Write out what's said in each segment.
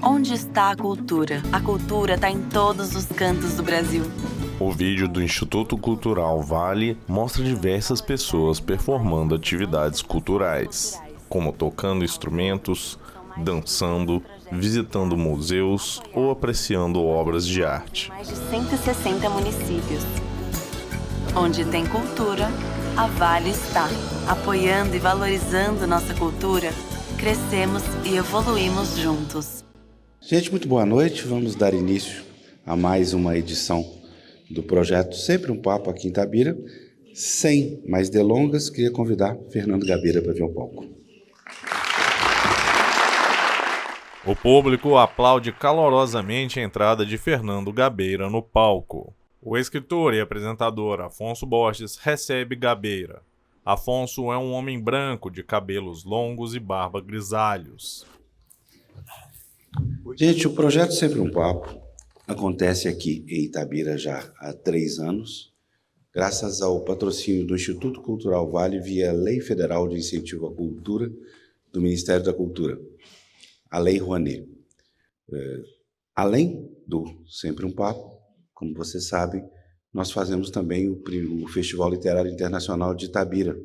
Onde está a cultura? A cultura está em todos os cantos do Brasil. O vídeo do Instituto Cultural Vale mostra diversas pessoas performando atividades culturais, como tocando instrumentos, dançando, visitando museus ou apreciando obras de arte. Mais de 160 municípios. Onde tem cultura, a Vale está. Apoiando e valorizando nossa cultura, crescemos e evoluímos juntos. Gente, muito boa noite. Vamos dar início a mais uma edição do projeto Sempre um Papo aqui em Itabira. Sem mais delongas, queria convidar Fernando Gabeira para vir ao palco. O público aplaude calorosamente a entrada de Fernando Gabeira no palco. O escritor e apresentador Afonso Borges recebe Gabeira. Afonso é um homem branco de cabelos longos e barba grisalhos. Gente, o projeto Sempre um Papo acontece aqui em Itabira já há 3 anos, graças ao patrocínio do Instituto Cultural Vale via Lei Federal de Incentivo à Cultura do Ministério da Cultura, a Lei Rouanet. Além do Sempre um Papo, como vocês sabem, nós fazemos também o Festival Literário Internacional de Itabira,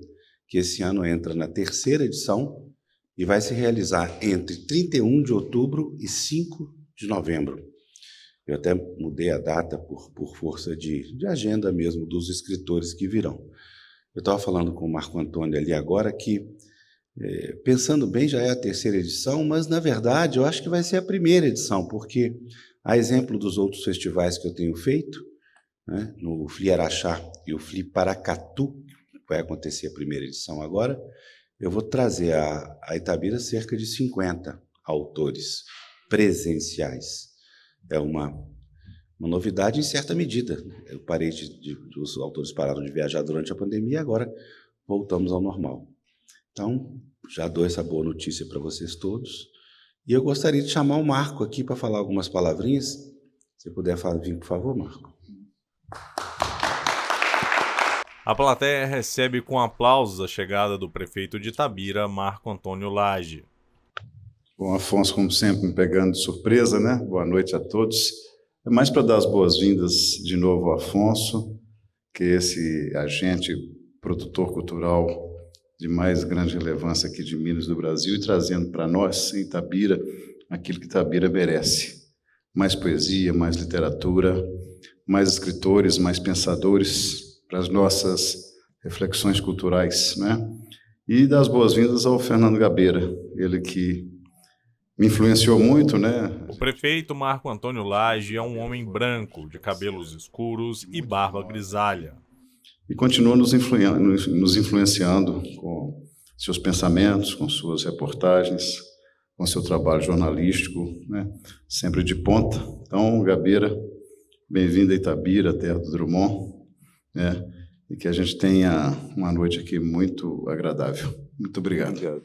que esse ano entra na 3ª edição e vai se realizar entre 31 de outubro e 5 de novembro. Eu até mudei a data por força de agenda mesmo dos escritores que virão. Eu estava falando com o Marco Antônio ali agora que, pensando bem, já é a 3ª edição, mas, na verdade, eu acho que vai ser a 1ª edição, porque, a exemplo dos outros festivais que eu tenho feito, né, no FLI Araxá e o FLI Paracatu, que vai acontecer a 1ª edição agora, eu vou trazer a Itabira cerca de 50 autores presenciais. É uma novidade em certa medida. Eu parei os autores pararam de viajar durante a pandemia e agora voltamos ao normal. Então, já dou essa boa notícia para vocês todos. E eu gostaria de chamar o Marco aqui para falar algumas palavrinhas. Se puder vir, por favor, Marco. A plateia recebe com aplausos a chegada do prefeito de Itabira, Marco Antônio Lage. Bom, Afonso, como sempre, me pegando de surpresa, né? Boa noite a todos. É mais para dar as boas-vindas de novo ao Afonso, que é esse agente produtor cultural de mais grande relevância aqui de Minas do Brasil e trazendo para nós, em Itabira, aquilo que Itabira merece. Mais poesia, mais literatura, mais escritores, mais pensadores para as nossas reflexões culturais, né? E dar as boas-vindas ao Fernando Gabeira, ele que me influenciou muito, né? O prefeito Marco Antônio Lage é um homem branco, de cabelos escuros e barba grisalha. E continua nos influenciando com seus pensamentos, com suas reportagens, com seu trabalho jornalístico, né? Sempre de ponta. Então, Gabeira, bem-vindo a Itabira, terra do Drummond, né? E que a gente tenha uma noite aqui muito agradável. Muito obrigado.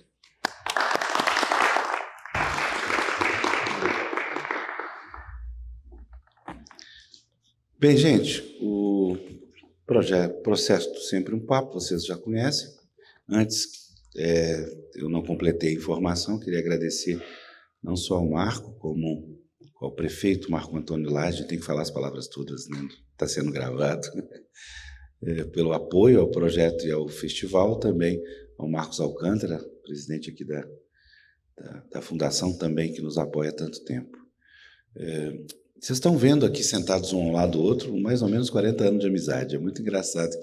Bem, gente, o processo do Sempre um Papo, vocês já conhecem. Antes, eu não completei a informação, queria agradecer não só ao Marco, como ao prefeito Marco Antônio Lage, tem que falar as palavras todas, né? Está sendo gravado, pelo apoio ao projeto e ao festival, também ao Marcos Alcântara, presidente aqui da fundação também, que nos apoia há tanto tempo. Vocês estão vendo aqui, sentados um ao lado do outro, mais ou menos 40 anos de amizade. É muito engraçado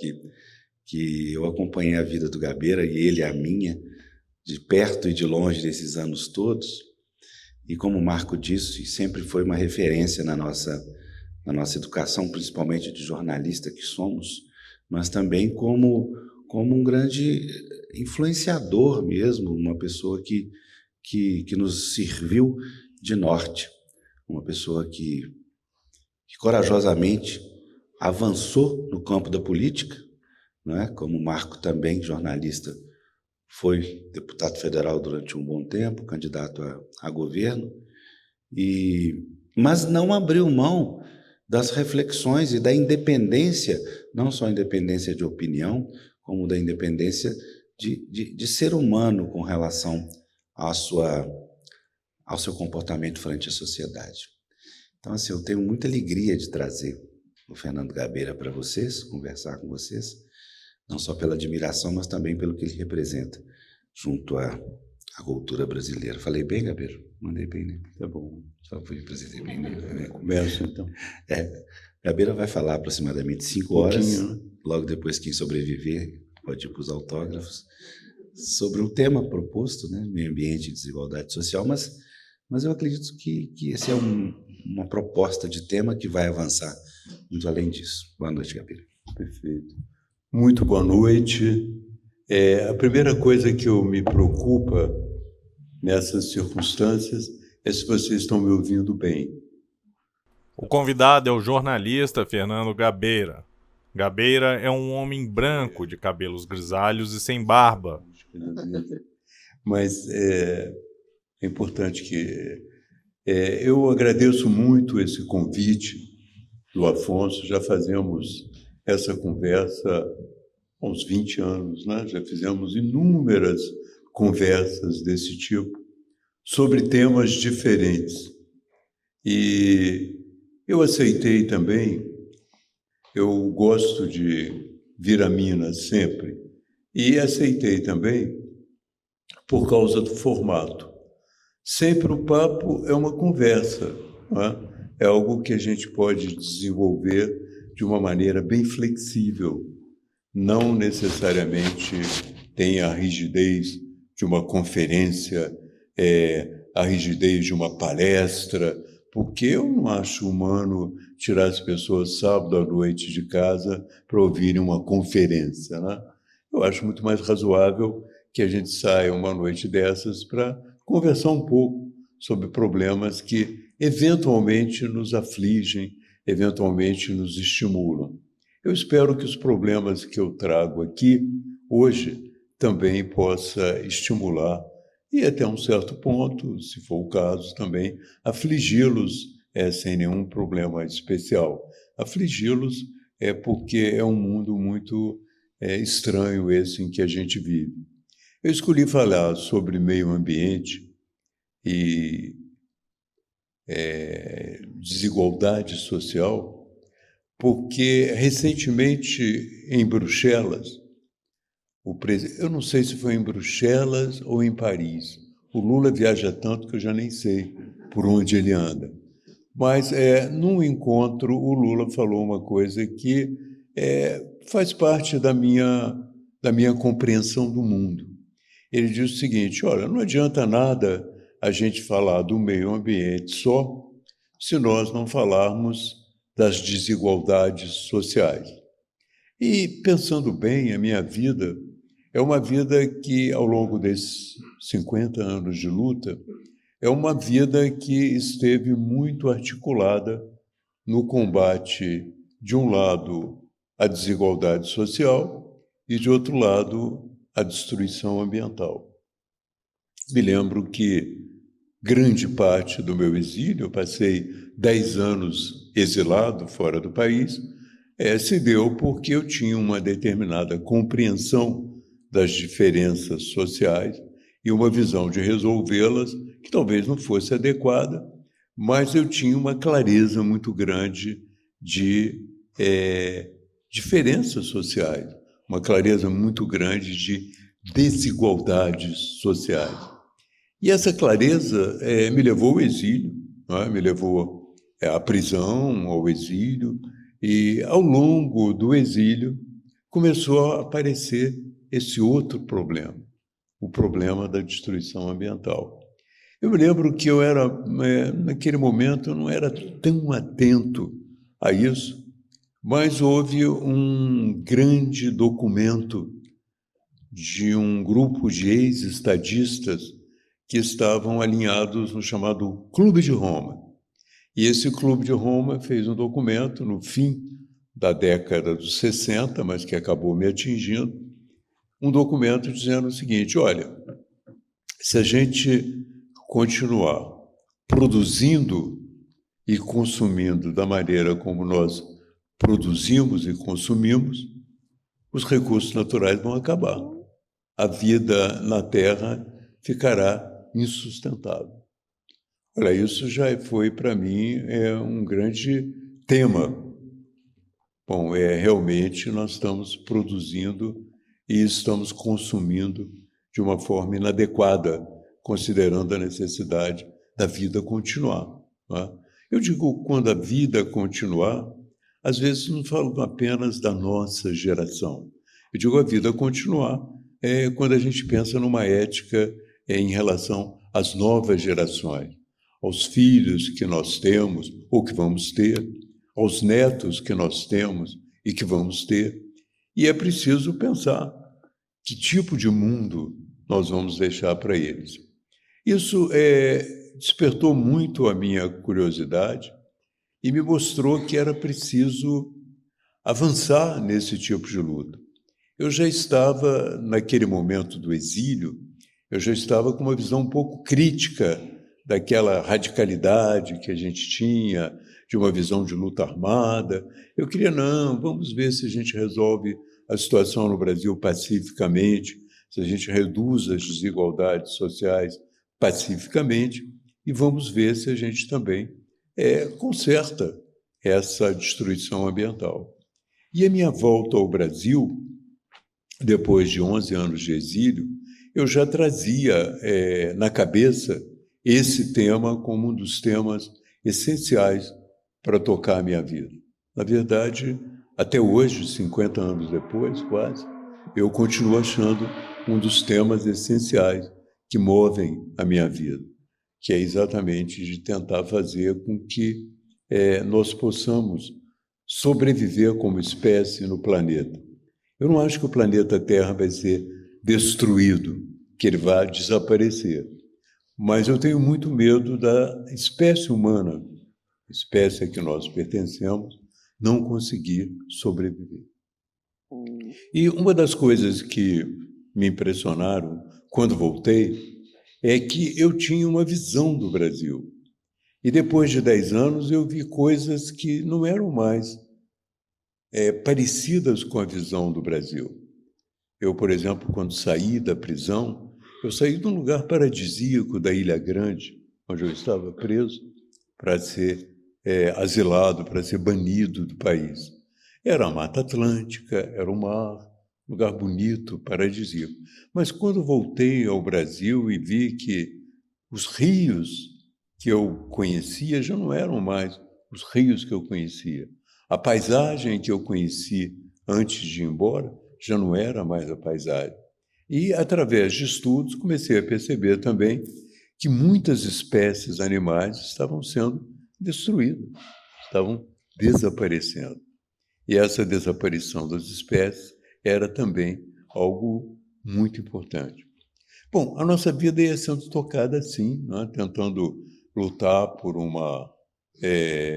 que eu acompanhei a vida do Gabeira e ele a minha, de perto e de longe desses anos todos. E como o Marco disse, sempre foi uma referência na nossa educação, principalmente de jornalista que somos, mas também como um grande influenciador mesmo, uma pessoa que nos serviu de norte. Uma pessoa que corajosamente avançou no campo da política, não é? Como o Marco também, jornalista, foi deputado federal durante um bom tempo, candidato a governo, mas não abriu mão das reflexões e da independência, não só independência de opinião, como da independência de ser humano com relação à sua ao seu comportamento frente à sociedade. Então, assim, eu tenho muita alegria de trazer o Fernando Gabeira para vocês, conversar com vocês, não só pela admiração, mas também pelo que ele representa junto à cultura brasileira. Falei bem, Gabeira? Mandei bem, né? Tá bom. Só fui apresentei bem, né? Começa, então. Gabeira vai falar aproximadamente 5 horas, né? Logo depois quem sobreviver pode ir para os autógrafos, sobre um tema proposto, né? Meio ambiente e desigualdade social, mas eu acredito que esse é uma proposta de tema que vai avançar muito além disso. Boa noite, Gabeira. Perfeito. Muito boa noite. A primeira coisa que me preocupa nessas circunstâncias é se vocês estão me ouvindo bem. O convidado é o jornalista Fernando Gabeira. Gabeira é um homem branco, de cabelos grisalhos e sem barba. Mas é importante que... eu agradeço muito esse convite do Afonso. Já fazemos essa conversa há uns 20 anos, né? Já fizemos inúmeras conversas desse tipo, sobre temas diferentes. E eu aceitei também, eu gosto de vir a Minas sempre, e aceitei também por causa do formato. Sempre o papo é uma conversa, não é? É algo que a gente pode desenvolver de uma maneira bem flexível, não necessariamente tem a rigidez de uma conferência, a rigidez de uma palestra, porque eu não acho humano tirar as pessoas sábado à noite de casa para ouvirem uma conferência, né? Eu acho muito mais razoável que a gente saia uma noite dessas para conversar um pouco sobre problemas que eventualmente nos afligem, eventualmente nos estimulam. Eu espero que os problemas que eu trago aqui hoje também possa estimular e até um certo ponto, se for o caso também, afligi-los sem nenhum problema especial. Afligi-los porque é um mundo muito estranho esse em que a gente vive. Eu escolhi falar sobre meio ambiente e desigualdade social porque recentemente em Bruxelas, eu não sei se foi em Bruxelas ou em Paris, o Lula viaja tanto que eu já nem sei por onde ele anda, mas num encontro o Lula falou uma coisa que faz parte da minha compreensão do mundo. Ele diz o seguinte: olha, não adianta nada a gente falar do meio ambiente só se nós não falarmos das desigualdades sociais. E, pensando bem, a minha vida é uma vida que, ao longo desses 50 anos de luta, é uma vida que esteve muito articulada no combate, de um lado, à desigualdade social e, de outro lado, à destruição ambiental. Me lembro que grande parte do meu exílio, eu passei 10 anos exilado fora do país, se deu porque eu tinha uma determinada compreensão das diferenças sociais e uma visão de resolvê-las que talvez não fosse adequada, mas eu tinha uma clareza muito grande de diferenças sociais, uma clareza muito grande de desigualdades sociais. E essa clareza me levou ao exílio, me levou à prisão, ao exílio, e ao longo do exílio começou a aparecer esse outro problema, o problema da destruição ambiental. Eu me lembro que eu era, naquele momento, eu não era tão atento a isso, mas houve um grande documento de um grupo de ex-estadistas que estavam alinhados no chamado Clube de Roma. E esse Clube de Roma fez um documento no fim da década dos 60, mas que acabou me atingindo, um documento dizendo o seguinte: olha, se a gente continuar produzindo e consumindo da maneira como nós produzimos e consumimos, os recursos naturais vão acabar. A vida na Terra ficará insustentável. Olha, isso já foi para mim um grande tema. Bom, realmente nós estamos produzindo e estamos consumindo de uma forma inadequada, considerando a necessidade da vida continuar, né? Eu digo quando a vida continuar, às vezes não falo apenas da nossa geração. Eu digo a vida continuar quando a gente pensa numa ética em relação às novas gerações, aos filhos que nós temos ou que vamos ter, aos netos que nós temos e que vamos ter. E é preciso pensar que tipo de mundo nós vamos deixar para eles. Isso despertou muito a minha curiosidade e me mostrou que era preciso avançar nesse tipo de luta. Eu já estava, naquele momento do exílio, eu já estava com uma visão um pouco crítica daquela radicalidade que a gente tinha, de uma visão de luta armada. Eu queria, não, vamos ver se a gente resolve a situação no Brasil pacificamente, se a gente reduz as desigualdades sociais pacificamente, e vamos ver se a gente também conserta essa destruição ambiental. E a minha volta ao Brasil, depois de 11 anos de exílio, eu já trazia na cabeça esse tema como um dos temas essenciais para tocar a minha vida. Na verdade, até hoje, 50 anos depois, quase, eu continuo achando um dos temas essenciais que movem a minha vida, que é exatamente de tentar fazer com que nós possamos sobreviver como espécie no planeta. Eu não acho que o planeta Terra vai ser destruído, que ele vai desaparecer, mas eu tenho muito medo da espécie humana, espécie a que nós pertencemos, não conseguir sobreviver. E uma das coisas que me impressionaram quando voltei é que eu tinha uma visão do Brasil. E depois de 10 anos eu vi coisas que não eram mais parecidas com a visão do Brasil. Eu, por exemplo, quando saí da prisão, eu saí de um lugar paradisíaco da Ilha Grande, onde eu estava preso, para ser asilado, para ser banido do país. Era a Mata Atlântica, era o mar, lugar bonito, paradisíaco. Mas quando voltei ao Brasil e vi que os rios que eu conhecia já não eram mais os rios que eu conhecia. A paisagem que eu conheci antes de ir embora já não era mais a paisagem. E, através de estudos, comecei a perceber também que muitas espécies animais estavam sendo destruídas, estavam desaparecendo. E essa desaparição das espécies era também algo muito importante. Bom, a nossa vida ia sendo tocada assim, né? Tentando lutar por uma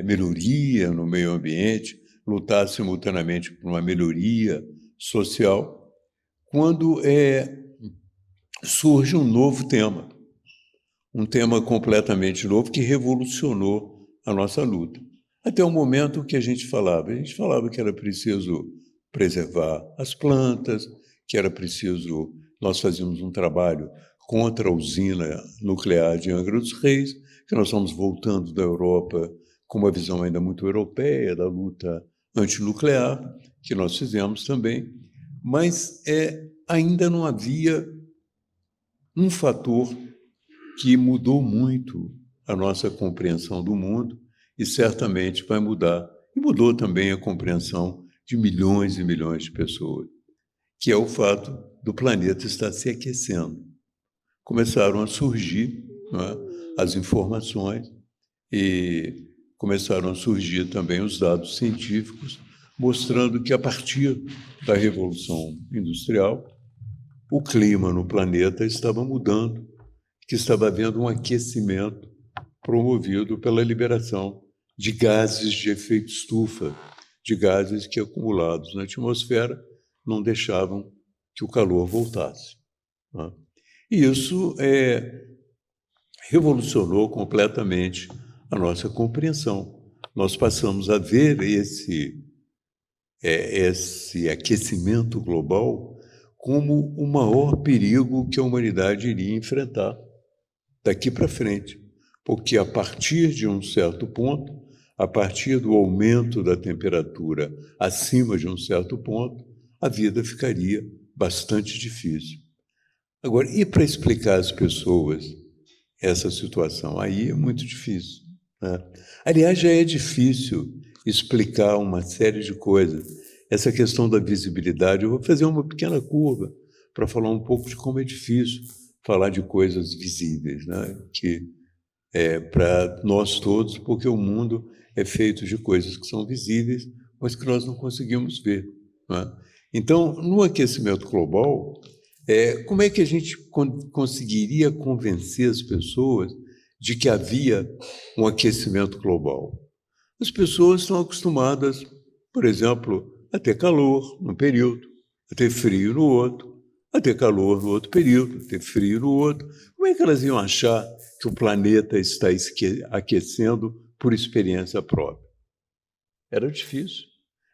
melhoria no meio ambiente, lutar simultaneamente por uma melhoria social, quando surge um novo tema, um tema completamente novo que revolucionou a nossa luta. Até o momento que a gente falava que era preciso preservar as plantas, que era preciso, nós fazíamos um trabalho contra a usina nuclear de Angra dos Reis, que nós estamos voltando da Europa com uma visão ainda muito europeia da luta antinuclear, que nós fizemos também, mas ainda não havia um fator que mudou muito a nossa compreensão do mundo e certamente vai mudar. E mudou também a compreensão de milhões e milhões de pessoas, que é o fato do planeta estar se aquecendo. Começaram a surgir, né, as informações e começaram a surgir também os dados científicos mostrando que, a partir da Revolução Industrial, o clima no planeta estava mudando, que estava havendo um aquecimento promovido pela liberação de gases de efeito estufa, de gases que, acumulados na atmosfera, não deixavam que o calor voltasse, né? E isso revolucionou completamente a nossa compreensão. Nós passamos a ver esse aquecimento global como o maior perigo que a humanidade iria enfrentar daqui para frente, porque a partir de um certo ponto, a partir do aumento da temperatura acima de um certo ponto, a vida ficaria bastante difícil. Agora, e para explicar às pessoas essa situação? Aí é muito difícil, né? Aliás, já é difícil explicar uma série de coisas. Essa questão da visibilidade, eu vou fazer uma pequena curva para falar um pouco de como é difícil falar de coisas visíveis, né? Que é para nós todos, porque o mundo é feito de coisas que são visíveis, mas que nós não conseguimos ver, né? Então, no aquecimento global, como é que a gente conseguiria convencer as pessoas de que havia um aquecimento global? As pessoas estão acostumadas, por exemplo, a ter calor num período, a ter frio no outro, a ter calor no outro período, a ter frio no outro. Como é que elas iam achar que o planeta está aquecendo por experiência própria? Era difícil.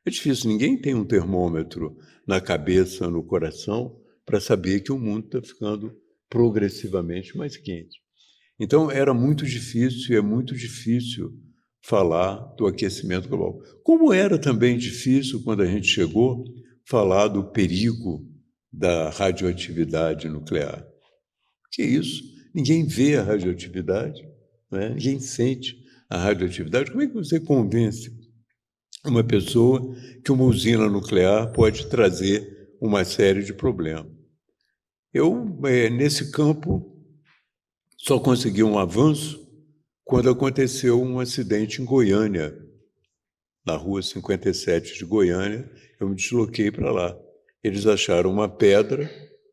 É difícil. Ninguém tem um termômetro na cabeça, no coração, para saber que o mundo está ficando progressivamente mais quente. Então, era muito difícil, e é muito difícil falar do aquecimento global. Como era também difícil, quando a gente chegou, falar do perigo da radioatividade nuclear. Que isso? Ninguém vê a radioatividade, né? Ninguém sente a radioatividade. Como é que você convence uma pessoa que uma usina nuclear pode trazer uma série de problemas? Eu, nesse campo, só consegui um avanço quando aconteceu um acidente em Goiânia, na rua 57 de Goiânia. Eu me desloquei para lá. Eles acharam uma pedra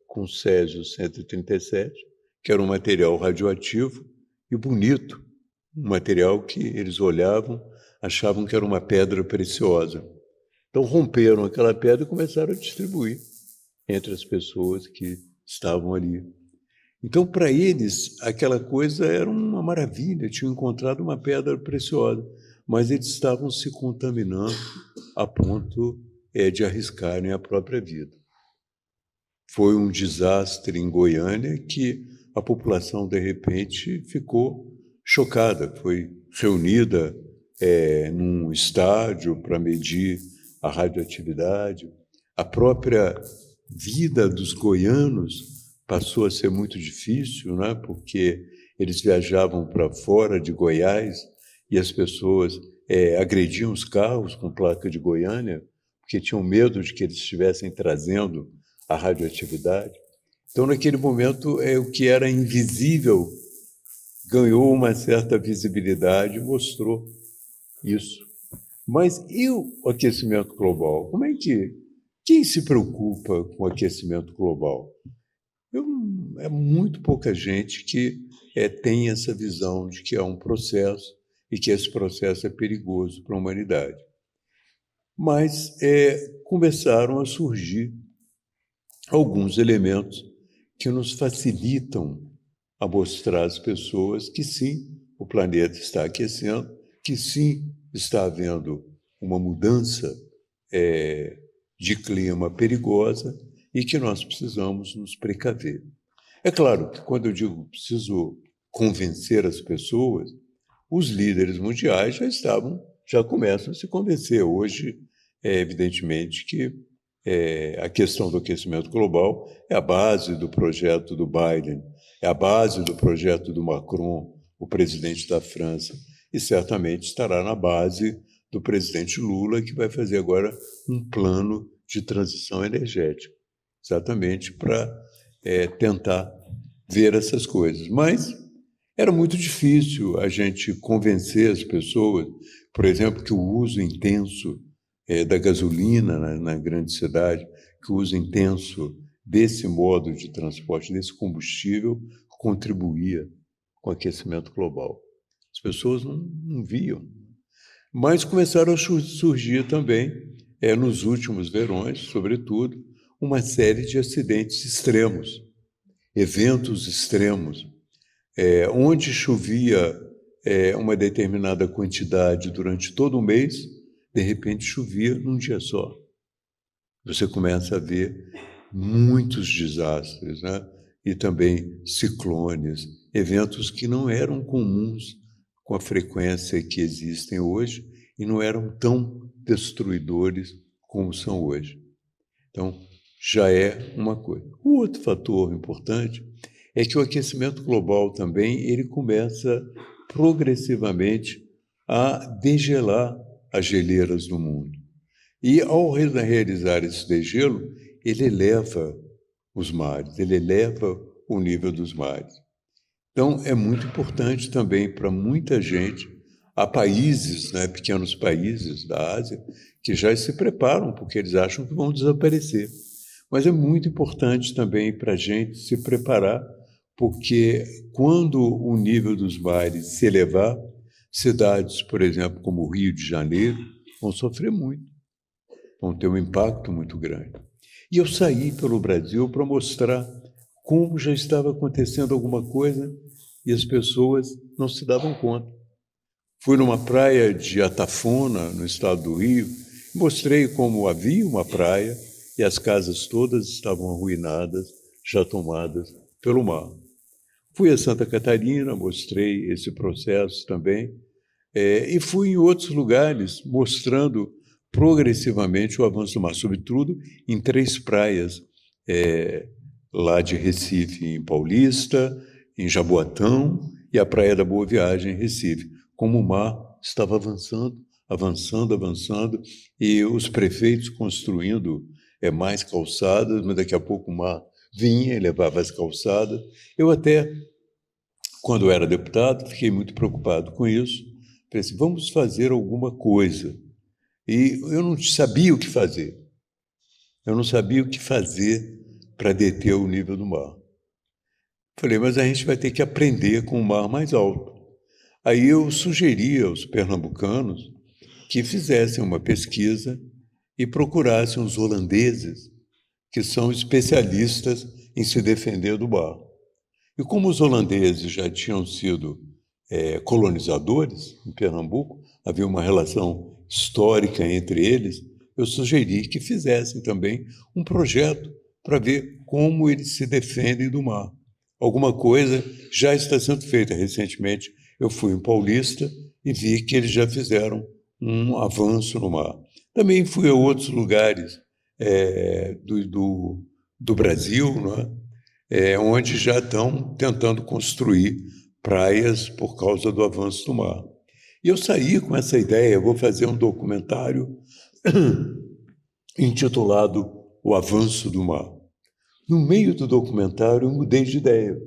com césio-137, que era um material radioativo e bonito, um material que eles olhavam, achavam que era uma pedra preciosa. Então romperam aquela pedra e começaram a distribuir entre as pessoas que estavam ali. Então, para eles, aquela coisa era uma maravilha, tinham encontrado uma pedra preciosa, mas eles estavam se contaminando a ponto de arriscarem a própria vida. Foi um desastre em Goiânia que a população, de repente, ficou chocada. Foi reunida num estádio para medir a radioatividade. A própria vida dos goianos passou a ser muito difícil, né? Porque eles viajavam para fora de Goiás e as pessoas agrediam os carros com placa de Goiânia, porque tinham medo de que eles estivessem trazendo a radioatividade. Então, naquele momento, o que era invisível ganhou uma certa visibilidade e mostrou isso. Mas e o aquecimento global? Quem se preocupa com o aquecimento global? É muito pouca gente que tem essa visão de que é um processo e que esse processo é perigoso para a humanidade. Mas começaram a surgir alguns elementos que nos facilitam a mostrar às pessoas que sim, o planeta está aquecendo, que sim, está havendo uma mudança de clima perigosa e que nós precisamos nos precaver. É claro que quando eu digo preciso convencer as pessoas, os líderes mundiais já começam a se convencer. Hoje, evidentemente que a questão do aquecimento global é a base do projeto do Biden, é a base do projeto do Macron, o presidente da França, e certamente estará na base do presidente Lula, que vai fazer agora um plano de transição energética, exatamente para tentar ver essas coisas. Mas era muito difícil a gente convencer as pessoas, por exemplo, que o uso intenso da gasolina na grande cidade, que o uso intenso desse modo de transporte, desse combustível, contribuía com o aquecimento global. As pessoas não viam. Mas começaram a surgir também, nos últimos verões, sobretudo, uma série de acidentes extremos, eventos extremos, onde chovia uma determinada quantidade durante todo o mês, de repente chovia num dia só. Você começa a ver muitos desastres, né? E também ciclones, eventos que não eram comuns com a frequência que existem hoje e não eram tão destruidores como são hoje. Então, já é uma coisa. O outro fator importante é que o aquecimento global também ele começa progressivamente a degelar as geleiras do mundo. E, ao realizar esse degelo, ele eleva os mares, ele eleva o nível dos mares. Então, é muito importante também para muita gente, há países, né, pequenos países da Ásia, que já se preparam, porque eles acham que vão desaparecer. Mas é muito importante também para a gente se preparar, porque quando o nível dos mares se elevar, cidades, por exemplo, como o Rio de Janeiro, vão sofrer muito, vão ter um impacto muito grande. E eu saí pelo Brasil para mostrar como já estava acontecendo alguma coisa e as pessoas não se davam conta. Fui numa praia de Atafona, no estado do Rio, mostrei como havia uma praia e as casas todas estavam arruinadas, já tomadas pelo mar. Fui a Santa Catarina, mostrei esse processo também, e fui em outros lugares mostrando progressivamente o avanço do mar, sobretudo em 3 praias, lá de Recife, em Paulista, em Jaboatão e a Praia da Boa Viagem, em Recife, como o mar estava avançando, e os prefeitos construindo mais calçadas, mas daqui a pouco o mar vinha e levava as calçadas. Eu até, quando era deputado, fiquei muito preocupado com isso. Pensei, vamos fazer alguma coisa. E eu não sabia o que fazer. Eu não sabia o que fazer para deter o nível do mar. Falei, mas a gente vai ter que aprender com o mar mais alto. Aí eu sugeri aos pernambucanos que fizessem uma pesquisa e procurassem os holandeses, que são especialistas em se defender do mar. E como os holandeses já tinham sido colonizadores em Pernambuco, havia uma relação histórica entre eles, eu sugeri que fizessem também um projeto para ver como eles se defendem do mar. Alguma coisa já está sendo feita. Recentemente eu fui em Paulista e vi que eles já fizeram um avanço no mar. Também fui a outros lugares do Brasil, né, onde já estão tentando construir praias por causa do avanço do mar. E eu saí com essa ideia, vou fazer um documentário intitulado O Avanço do Mar. No meio do documentário, eu mudei de ideia.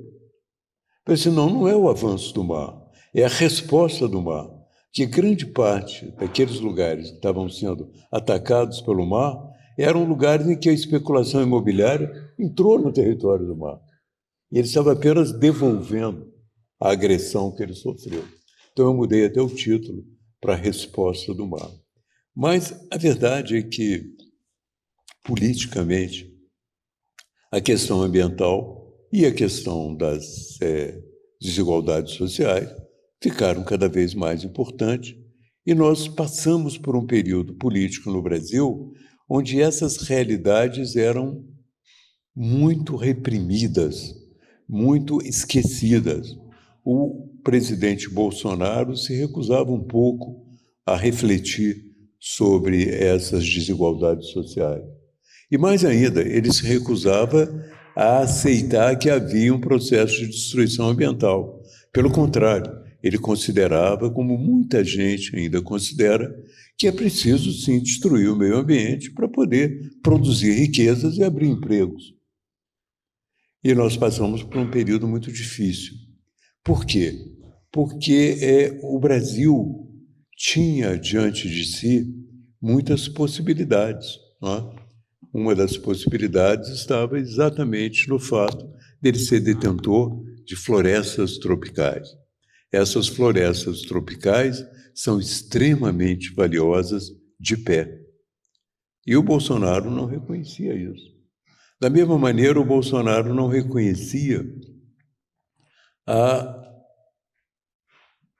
Pensei, não é o avanço do mar, é a resposta do mar. Que grande parte daqueles lugares que estavam sendo atacados pelo mar eram lugares em que a especulação imobiliária entrou no território do mar. E ele estava apenas devolvendo a agressão que ele sofreu. Então eu mudei até o título para a resposta do mar. Mas a verdade é que, politicamente, a questão ambiental e a questão das desigualdades sociais ficaram cada vez mais importantes e nós passamos por um período político no Brasil onde essas realidades eram muito reprimidas, muito esquecidas. O presidente Bolsonaro se recusava um pouco a refletir sobre essas desigualdades sociais. E mais ainda, ele se recusava a aceitar que havia um processo de destruição ambiental. Pelo contrário, ele considerava, como muita gente ainda considera, que é preciso sim destruir o meio ambiente para poder produzir riquezas e abrir empregos. E nós passamos por um período muito difícil. Por quê? Porque o Brasil tinha diante de si muitas possibilidades, não é? Uma das possibilidades estava exatamente no fato dele ser detentor de florestas tropicais. Essas florestas tropicais são extremamente valiosas de pé. E o Bolsonaro não reconhecia isso. Da mesma maneira, o Bolsonaro não reconhecia a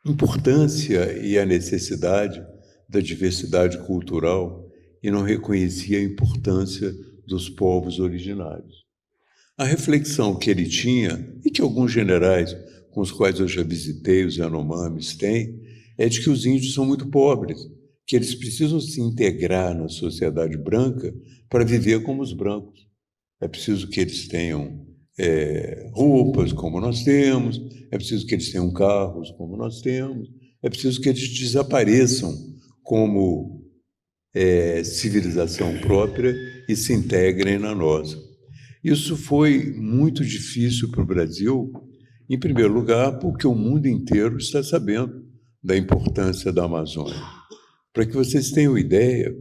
importância e a necessidade da diversidade cultural e não reconhecia a importância dos povos originários. A reflexão que ele tinha, e que alguns generais com os quais eu já visitei, os Yanomamis têm, é de que os índios são muito pobres, que eles precisam se integrar na sociedade branca para viver como os brancos. É preciso que eles tenham roupas como nós temos, é preciso que eles tenham carros como nós temos, é preciso que eles desapareçam como civilização própria e se integrem na nossa. Isso foi muito difícil para o Brasil, em primeiro lugar, porque o mundo inteiro está sabendo da importância da Amazônia. Para que vocês tenham ideia,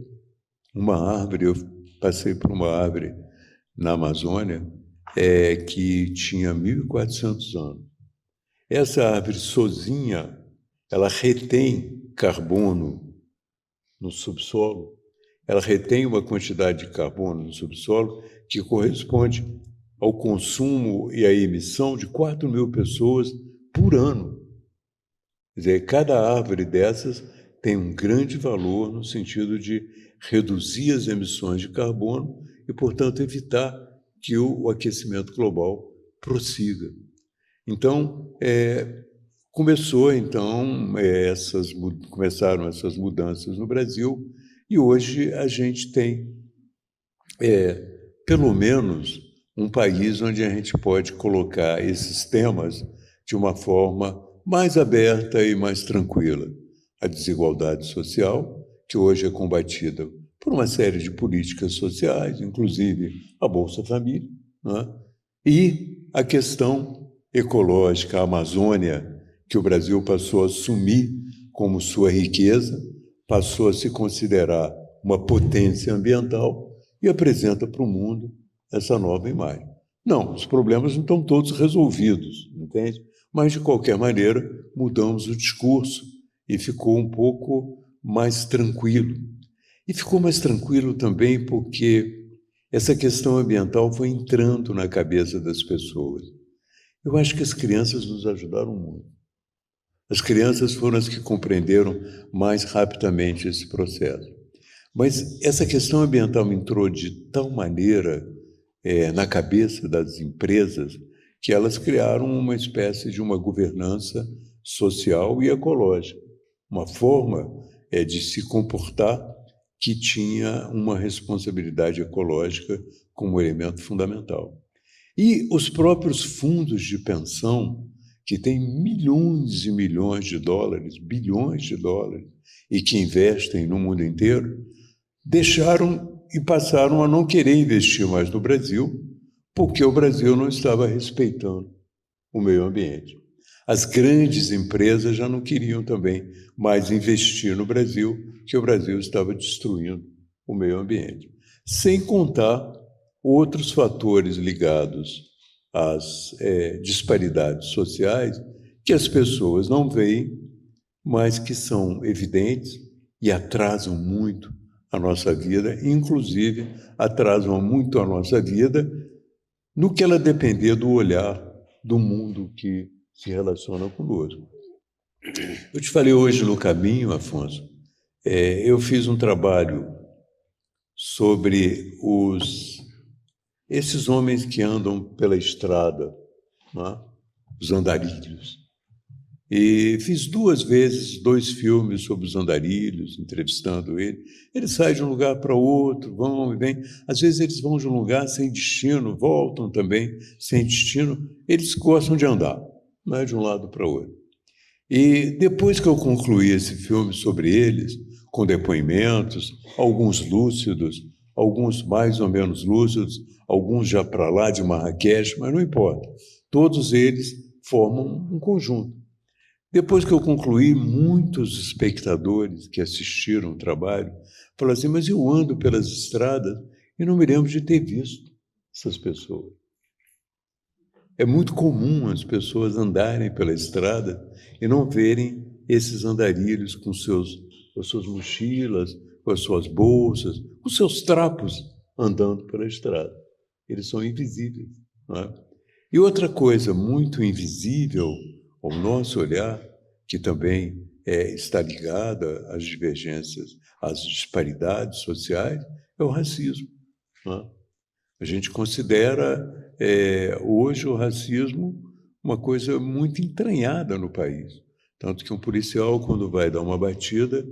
uma árvore, eu passei por uma árvore na Amazônia que tinha 1.400 anos. Essa árvore sozinha, ela retém carbono no subsolo, ela retém uma quantidade de carbono no subsolo que corresponde ao consumo e à emissão de 4.000 pessoas por ano. Quer dizer, cada árvore dessas tem um grande valor no sentido de reduzir as emissões de carbono e, portanto, evitar que o aquecimento global prossiga. Então, começaram essas mudanças no Brasil e hoje a gente tem, pelo menos, um país onde a gente pode colocar esses temas de uma forma mais aberta e mais tranquila. A desigualdade social, que hoje é combatida por uma série de políticas sociais, inclusive a Bolsa Família, né? E a questão ecológica, a Amazônia, que o Brasil passou a assumir como sua riqueza, passou a se considerar uma potência ambiental e apresenta para o mundo essa nova imagem. Não, os problemas não estão todos resolvidos, entende? Mas, de qualquer maneira, mudamos o discurso e ficou um pouco mais tranquilo. E ficou mais tranquilo também porque essa questão ambiental foi entrando na cabeça das pessoas. Eu acho que as crianças nos ajudaram muito. As crianças foram as que compreenderam mais rapidamente esse processo. Mas essa questão ambiental entrou de tal maneira na cabeça das empresas que elas criaram uma espécie de uma governança social e ecológica, uma forma de se comportar que tinha uma responsabilidade ecológica como elemento fundamental. E os próprios fundos de pensão, que têm milhões e milhões de dólares, bilhões de dólares, e que investem no mundo inteiro, deixaram e passaram a não querer investir mais no Brasil, porque o Brasil não estava respeitando o meio ambiente. As grandes empresas já não queriam também mais investir no Brasil, que o Brasil estava destruindo o meio ambiente. Sem contar outros fatores ligados às disparidades sociais que as pessoas não veem, mas que são evidentes e atrasam muito a nossa vida, inclusive atrasam muito a nossa vida no que ela depender do olhar do mundo que se relaciona conosco. Eu te falei hoje no caminho, Afonso, eu fiz um trabalho sobre esses homens que andam pela estrada, né? Os andarilhos. E fiz 2 vezes 2 filmes sobre os andarilhos, entrevistando ele. Eles saem de um lugar para outro, vão e vêm. Às vezes eles vão de um lugar sem destino, voltam também sem destino. Eles gostam de andar, né, de um lado para o outro. E depois que eu concluí esse filme sobre eles, com depoimentos, alguns lúcidos, alguns mais ou menos lúcidos, alguns já para lá de Marrakech, mas não importa. Todos eles formam um conjunto. Depois que eu concluí, muitos espectadores que assistiram o trabalho falaram assim, mas eu ando pelas estradas e não me lembro de ter visto essas pessoas. É muito comum as pessoas andarem pela estrada e não verem esses andarilhos com as suas mochilas, com as suas bolsas, com os seus trapos andando pela estrada. Eles são invisíveis, não é? E outra coisa muito invisível ao nosso olhar, que também está ligada às divergências, às disparidades sociais, é o racismo, não é? A gente considera hoje o racismo uma coisa muito entranhada no país. Tanto que um policial, quando vai dar uma batida,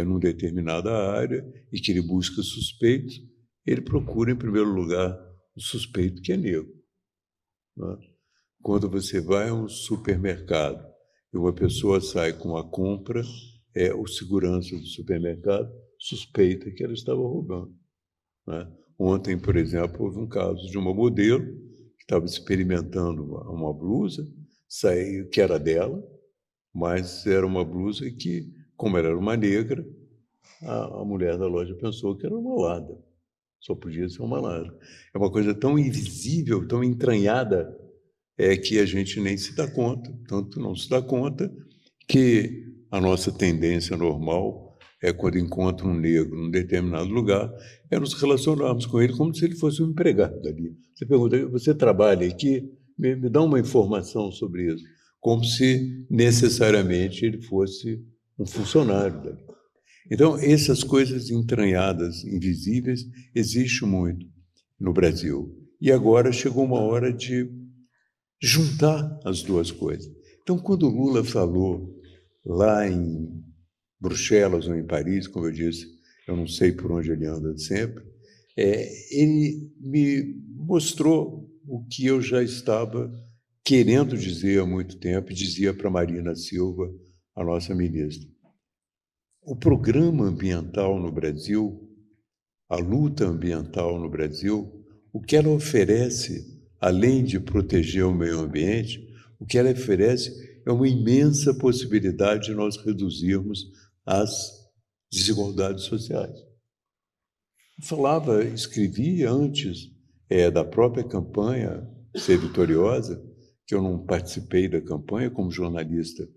numa determinada área, e que ele busca suspeitos, ele procura, em primeiro lugar, o suspeito que é negro. Né? Quando você vai a um supermercado e uma pessoa sai com a compra, o segurança do supermercado suspeita que ela estava roubando. Né? Ontem, por exemplo, houve um caso de uma modelo que estava experimentando uma blusa, que era dela, mas era uma blusa que, como ela era uma negra, a mulher da loja pensou que era uma malada. Só podia ser uma malada. É uma coisa tão invisível, tão entranhada, que a gente nem se dá conta. Tanto não se dá conta que a nossa tendência normal quando encontra um negro num determinado lugar, nos relacionarmos com ele como se ele fosse um empregado dali. Você pergunta, você trabalha aqui? Me dá uma informação sobre isso. Como se necessariamente ele fosse um funcionário dali. Então, essas coisas entranhadas, invisíveis, existem muito no Brasil. E agora chegou uma hora de juntar as duas coisas. Então, quando o Lula falou lá em Bruxelas ou em Paris, como eu disse, eu não sei por onde ele anda sempre, ele me mostrou o que eu já estava querendo dizer há muito tempo, e dizia para Marina Silva, a nossa ministra. O programa ambiental no Brasil, a luta ambiental no Brasil, o que ela oferece, além de proteger o meio ambiente, o que ela oferece é uma imensa possibilidade de nós reduzirmos as desigualdades sociais. Eu escrevia antes da própria campanha ser vitoriosa, que eu não participei da campanha como jornalista,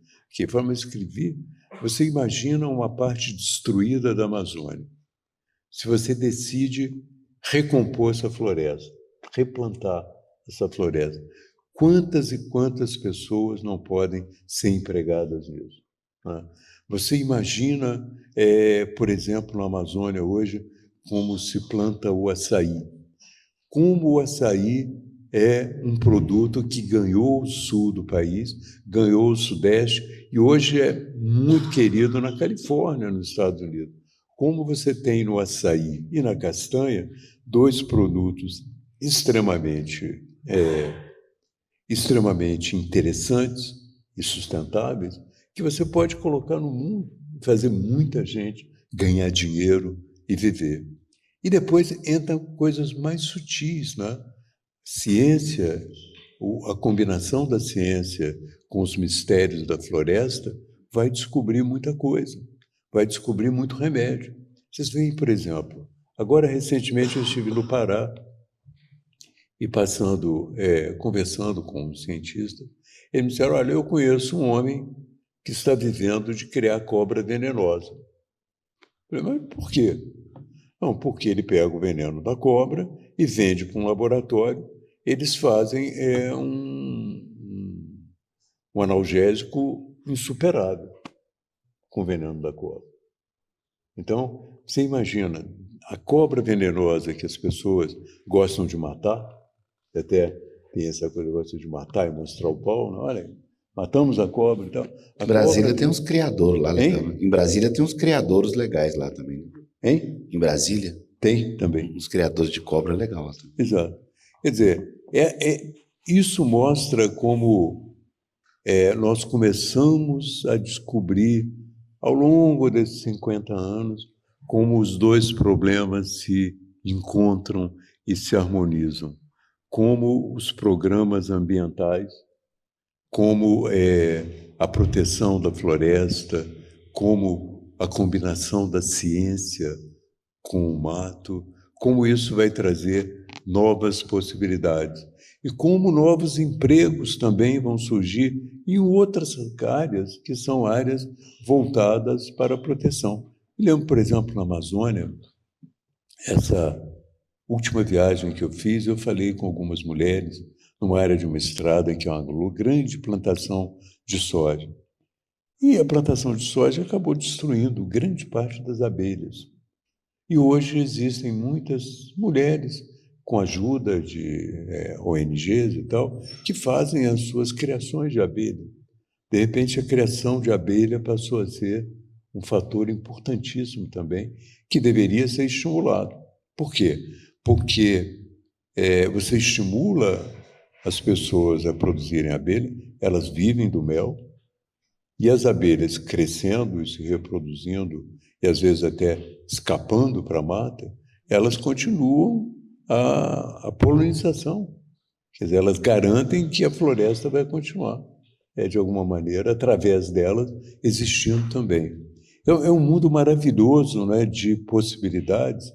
mas escrevi. Você imagina uma parte destruída da Amazônia. Se você decide recompor essa floresta, replantar essa floresta, quantas e quantas pessoas não podem ser empregadas nisso? Né? Você imagina, por exemplo, na Amazônia hoje, como se planta o açaí. Como o açaí é um produto que ganhou o sul do país, ganhou o sudeste, e hoje é muito querido na Califórnia, nos Estados Unidos. Como você tem no açaí e na castanha dois produtos extremamente interessantes e sustentáveis que você pode colocar no mundo, fazer muita gente ganhar dinheiro e viver. E depois entram coisas mais sutis, né? Ciência, a combinação da ciência com os mistérios da floresta vai descobrir muita coisa, vai descobrir muito remédio. Vocês veem, por exemplo, agora recentemente eu estive no Pará e conversando com um cientista, eles me disseram, olha, eu conheço um homem que está vivendo de criar cobra venenosa. Eu falei, mas por quê? Não, porque ele pega o veneno da cobra e vende para um laboratório. Eles fazem um analgésico insuperável com o veneno da cobra. Então, você imagina, a cobra venenosa que as pessoas gostam de matar, até tem essa coisa, gosta de matar e mostrar o pau, não? Olha, matamos a cobra e tal. Em Brasília tem uns criadores lá. Em Brasília tem uns criadores legais lá também. Hein? Em Brasília? Tem também. Uns criadores de cobra legal lá também. Exato. Quer dizer, isso mostra como nós começamos a descobrir, ao longo desses 50 anos, como os dois problemas se encontram e se harmonizam. Como os programas ambientais, como a proteção da floresta, como a combinação da ciência com o mato, como isso vai trazer novas possibilidades. E como novos empregos também vão surgir em outras áreas, que são áreas voltadas para a proteção. Eu lembro, por exemplo, na Amazônia, essa última viagem que eu fiz, eu falei com algumas mulheres numa área de uma estrada que é uma grande plantação de soja. E a plantação de soja acabou destruindo grande parte das abelhas. E hoje existem muitas mulheres com a ajuda de ONGs e tal, que fazem as suas criações de abelha. De repente, a criação de abelha passou a ser um fator importantíssimo também, que deveria ser estimulado. Por quê? Porque você estimula as pessoas a produzirem abelha, elas vivem do mel, e as abelhas crescendo e se reproduzindo, e às vezes até escapando para a mata, elas continuam a polinização. Quer dizer, elas garantem que a floresta vai continuar, de alguma maneira, através delas, existindo também. Então, é um mundo maravilhoso, né, de possibilidades,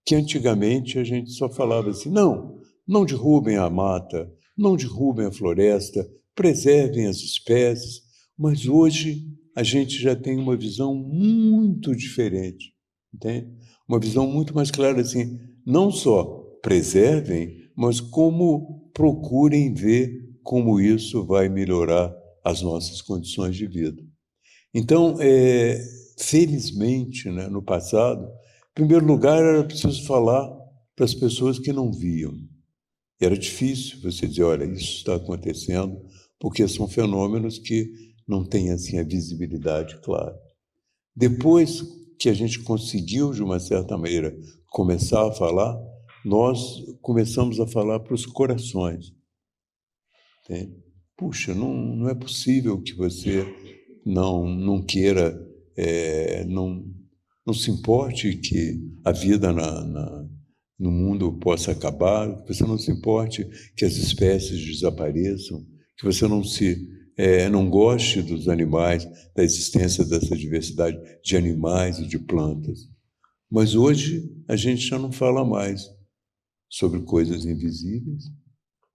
que antigamente a gente só falava assim, não derrubem a mata, não derrubem a floresta, preservem as espécies, mas hoje a gente já tem uma visão muito diferente, entende? Uma visão muito mais clara, assim, não só preservem, mas como procurem ver como isso vai melhorar as nossas condições de vida. Então, felizmente, né, no passado, em primeiro lugar, era preciso falar para as pessoas que não viam. Era difícil você dizer, olha, isso está acontecendo, porque são fenômenos que não têm assim, a visibilidade clara. Depois que a gente conseguiu, de uma certa maneira, começar a falar, nós começamos a falar para os corações. Entende? Puxa, não é possível que você não queira, não se importe que a vida no mundo possa acabar, que você não se importe que as espécies desapareçam, que você não goste dos animais, da existência dessa diversidade de animais e de plantas. Mas hoje a gente já não fala mais sobre coisas invisíveis,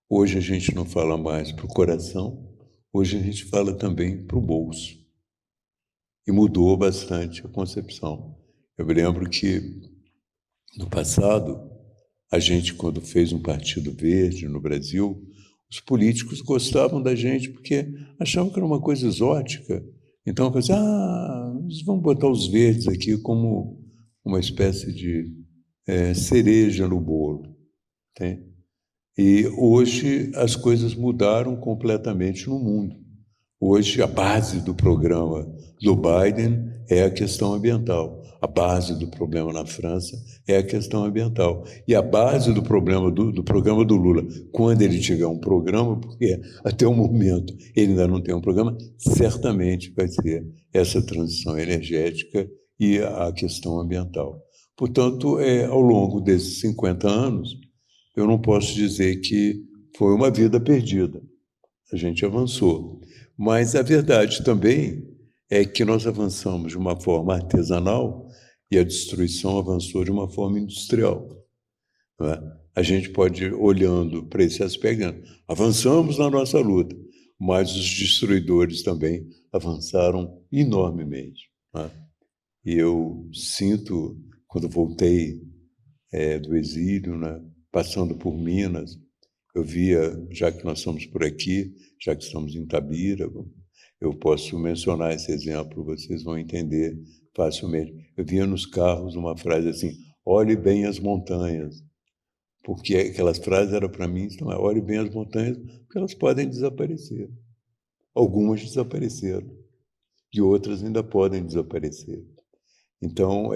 hoje a gente não fala mais para o coração, hoje a gente fala também para o bolso. E mudou bastante a concepção. Eu me lembro que, no passado, a gente, quando fez um Partido Verde no Brasil, os políticos gostavam da gente porque achavam que era uma coisa exótica. Então, vamos botar os verdes aqui como uma espécie de cereja no bolo. Tem? E hoje as coisas mudaram completamente no mundo. Hoje a base do programa do Biden é a questão ambiental. A base do problema na França é a questão ambiental. E a base do problema do programa do Lula, quando ele tiver um programa, porque até o momento ele ainda não tem um programa, certamente vai ser essa transição energética e a questão ambiental. Portanto, ao longo desses 50 anos, eu não posso dizer que foi uma vida perdida. A gente avançou. Mas a verdade também é que nós avançamos de uma forma artesanal e a destruição avançou de uma forma industrial. Não é? A gente pode ir olhando para esse aspecto, avançamos na nossa luta, mas os destruidores também avançaram enormemente. Não é? E eu sinto, quando voltei do exílio, né, passando por Minas, eu via, já que nós estamos por aqui, já que estamos em Itabira, eu posso mencionar esse exemplo, vocês vão entender facilmente. Eu via nos carros uma frase assim, olhe bem as montanhas, porque aquelas frases eram para mim, então, olhe bem as montanhas, porque elas podem desaparecer. Algumas desapareceram, e outras ainda podem desaparecer. Então,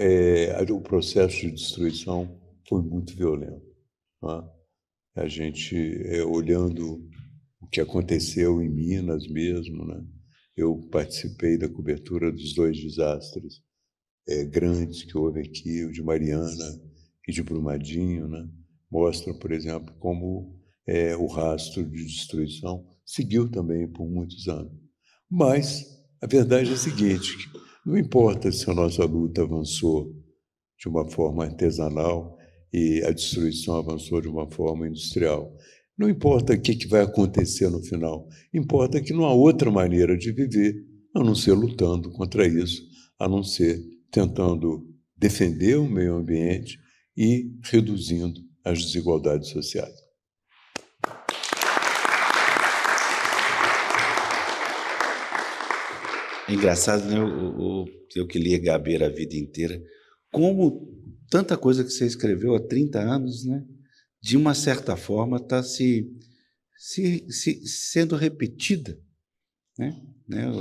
o processo de destruição foi muito violento. Não é? A gente, olhando o que aconteceu em Minas mesmo, né? Eu participei da cobertura dos 2 desastres grandes que houve aqui, o de Mariana e de Brumadinho, né? Mostram, por exemplo, como o rastro de destruição seguiu também por muitos anos. Mas a verdade é a seguinte, não importa se a nossa luta avançou de uma forma artesanal e a destruição avançou de uma forma industrial. Não importa o que vai acontecer no final, importa que não há outra maneira de viver, a não ser lutando contra isso, a não ser tentando defender o meio ambiente e reduzindo as desigualdades sociais. É engraçado, né? Eu que li Gabeira a vida inteira, como tanta coisa que você escreveu há 30 anos, né? de uma certa forma, está sendo repetida, né?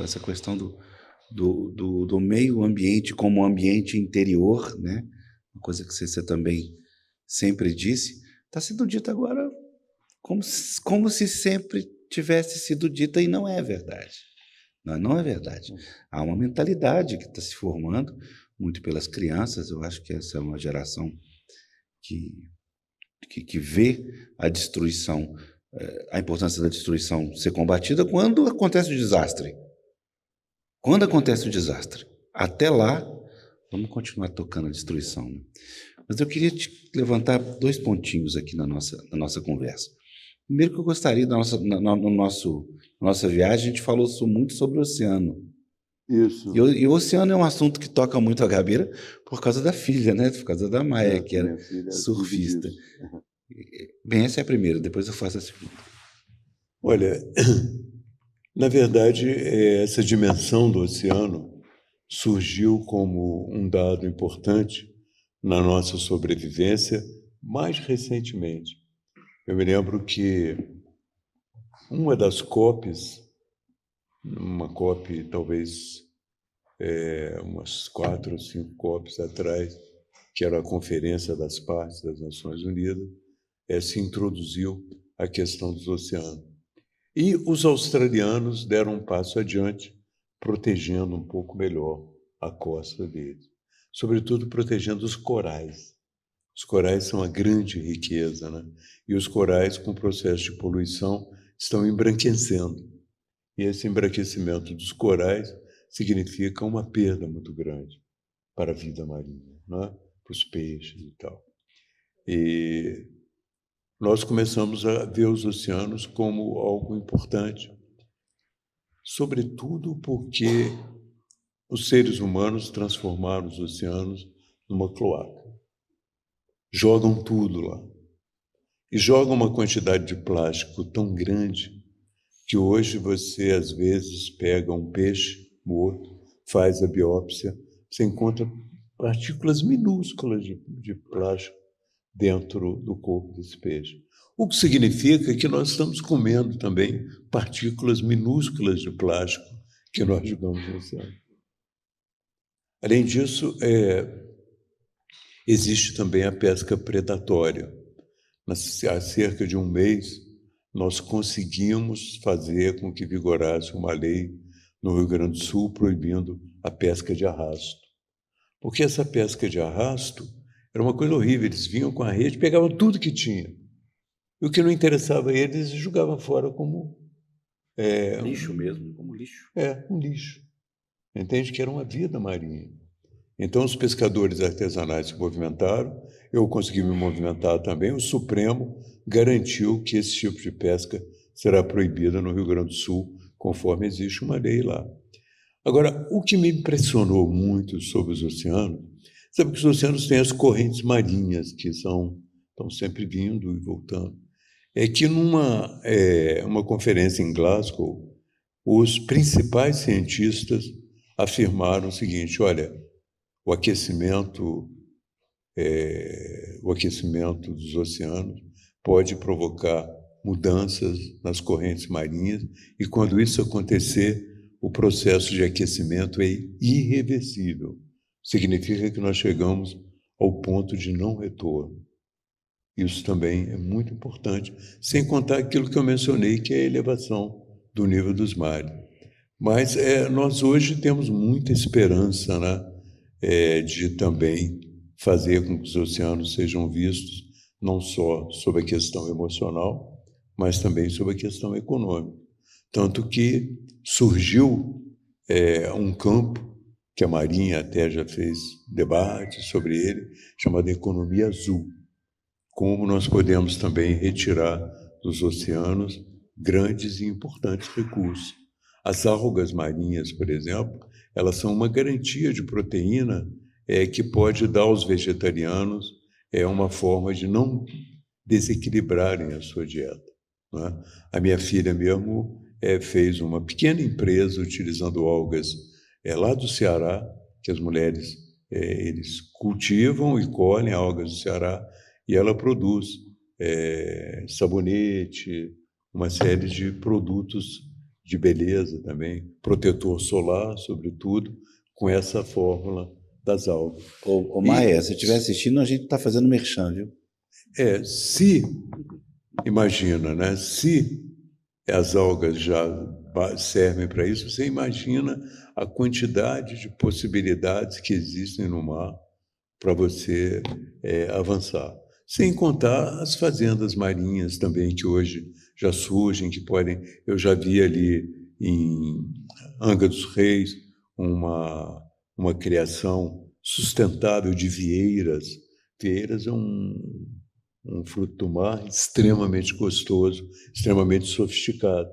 Essa questão do meio ambiente como ambiente interior, né? Uma coisa que você também sempre disse, está sendo dita agora como se sempre tivesse sido dita, e não é verdade. Não é verdade. Há uma mentalidade que está se formando, muito pelas crianças. Eu acho que essa é uma geração que vê a destruição, a importância da destruição ser combatida quando acontece o desastre. Quando acontece o desastre. Até lá, vamos continuar tocando a destruição, né? Mas eu queria te levantar 2 pontinhos aqui na nossa conversa. Primeiro, que eu gostaria, na nossa viagem, a gente falou muito sobre o oceano. Isso. E o oceano é um assunto que toca muito a Gabeira por causa da filha, né? Por causa da Maia, que era surfista. Bem, essa é a primeira, depois eu faço a segunda. Olha, na verdade, essa dimensão do oceano surgiu como um dado importante na nossa sobrevivência mais recentemente. Eu me lembro que uma das COPs, uma COP talvez umas 4 ou 5 COPs atrás, que era a Conferência das Partes das Nações Unidas, se introduziu a questão dos oceanos. E os australianos deram um passo adiante, protegendo um pouco melhor a costa deles, sobretudo protegendo os corais. Os corais são uma grande riqueza, né? E os corais, com o processo de poluição, estão embranquecendo. E esse embranquecimento dos corais significa uma perda muito grande para a vida marinha, né? Para os peixes e tal. E nós começamos a ver os oceanos como algo importante, sobretudo porque os seres humanos transformaram os oceanos numa cloaca. Jogam tudo lá. E jogam uma quantidade de plástico tão grande que hoje você, às vezes, pega um peixe morto, faz a biópsia, você encontra partículas minúsculas de plástico dentro do corpo desse peixe. O que significa que nós estamos comendo também partículas minúsculas de plástico que nós jogamos no oceano. Além disso, existe também a pesca predatória. Há cerca de um mês, nós conseguimos fazer com que vigorasse uma lei no Rio Grande do Sul proibindo a pesca de arrasto. Porque essa pesca de arrasto era uma coisa horrível. Eles vinham com a rede, pegavam tudo que tinha. E o que não interessava a eles, jogavam fora como... lixo mesmo, como lixo. Um lixo. Entende? Que era uma vida marinha. Então, os pescadores artesanais se movimentaram, eu consegui me movimentar também, o Supremo garantiu que esse tipo de pesca será proibida no Rio Grande do Sul, conforme existe uma lei lá. Agora, o que me impressionou muito sobre os oceanos, sabe que os oceanos têm as correntes marinhas, que estão sempre vindo e voltando. É que numa uma conferência em Glasgow, os principais cientistas afirmaram o seguinte: olha, o aquecimento dos oceanos pode provocar mudanças nas correntes marinhas e, quando isso acontecer, o processo de aquecimento é irreversível. Significa que nós chegamos ao ponto de não retorno. Isso também é muito importante, sem contar aquilo que eu mencionei, que é a elevação do nível dos mares. Mas nós hoje temos muita esperança, né, de também fazer com que os oceanos sejam vistos não só sobre a questão emocional, mas também sobre a questão econômica. Tanto que surgiu um campo, que a Marinha até já fez debate sobre ele, chamado Economia Azul. Como nós podemos também retirar dos oceanos grandes e importantes recursos. As algas marinhas, por exemplo, elas são uma garantia de proteína que pode dar aos vegetarianos uma forma de não desequilibrarem a sua dieta, não é? A minha filha mesmo fez uma pequena empresa utilizando algas lá do Ceará, que as mulheres eles cultivam e colhem algas do Ceará, e ela produz sabonete, uma série de produtos de beleza também, protetor solar, sobretudo, com essa fórmula das algas. Ô Maia, se estiver assistindo, a gente está fazendo merchan, viu? Se, imagina, né? Se as algas já servem para isso, você imagina a quantidade de possibilidades que existem no mar para você avançar. Sem contar as fazendas marinhas também, que hoje já surgem, que podem... Eu já vi ali em Angra dos Reis uma criação sustentável de vieiras. Vieiras é um fruto do mar extremamente gostoso, extremamente sofisticado.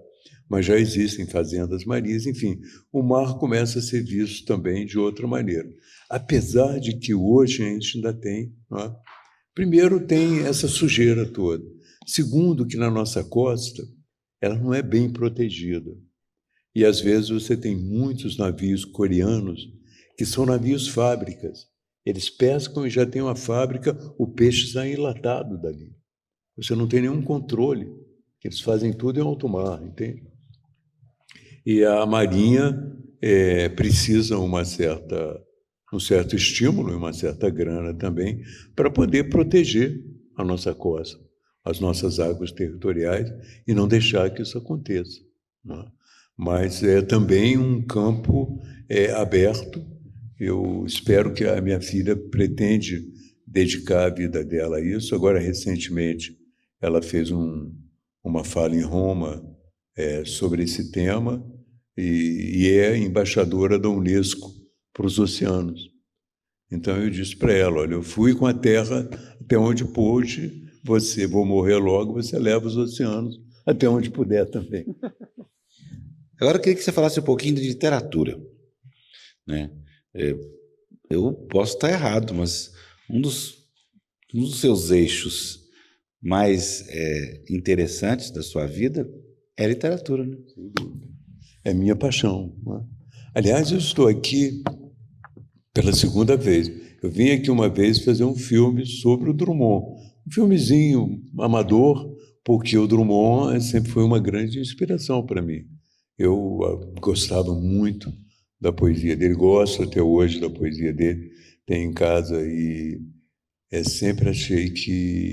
Mas já existem fazendas marinhas, enfim, o mar começa a ser visto também de outra maneira. Apesar de que hoje a gente ainda tem, não é? Primeiro, tem essa sujeira toda. Segundo, que na nossa costa, ela não é bem protegida. E, às vezes, você tem muitos navios coreanos que são navios fábricas. Eles pescam e já tem uma fábrica, o peixe sai enlatado dali. Você não tem nenhum controle. Eles fazem tudo em alto mar, entende? E a Marinha precisa um certo estímulo e uma certa grana também para poder proteger a nossa costa, as nossas águas territoriais e não deixar que isso aconteça, né? Mas é também um campo aberto. Eu espero que a minha filha pretende dedicar a vida dela a isso. Agora, recentemente, ela fez uma fala em Roma sobre esse tema e é embaixadora da Unesco para os oceanos. Então eu disse para ela, olha, eu fui com a Terra até onde pôde, vou morrer logo, você leva os oceanos até onde puder também. Agora eu queria que você falasse um pouquinho de literatura, né? Eu posso estar errado, mas um dos seus eixos mais interessantes da sua vida é a literatura, né? É minha paixão, né? Aliás, eu estou aqui pela segunda vez. Eu vim aqui uma vez fazer um filme sobre o Drummond, um filmezinho amador, porque o Drummond sempre foi uma grande inspiração para mim. Eu gostava muito da poesia dele, gosto até hoje da poesia dele, tenho em casa e sempre achei que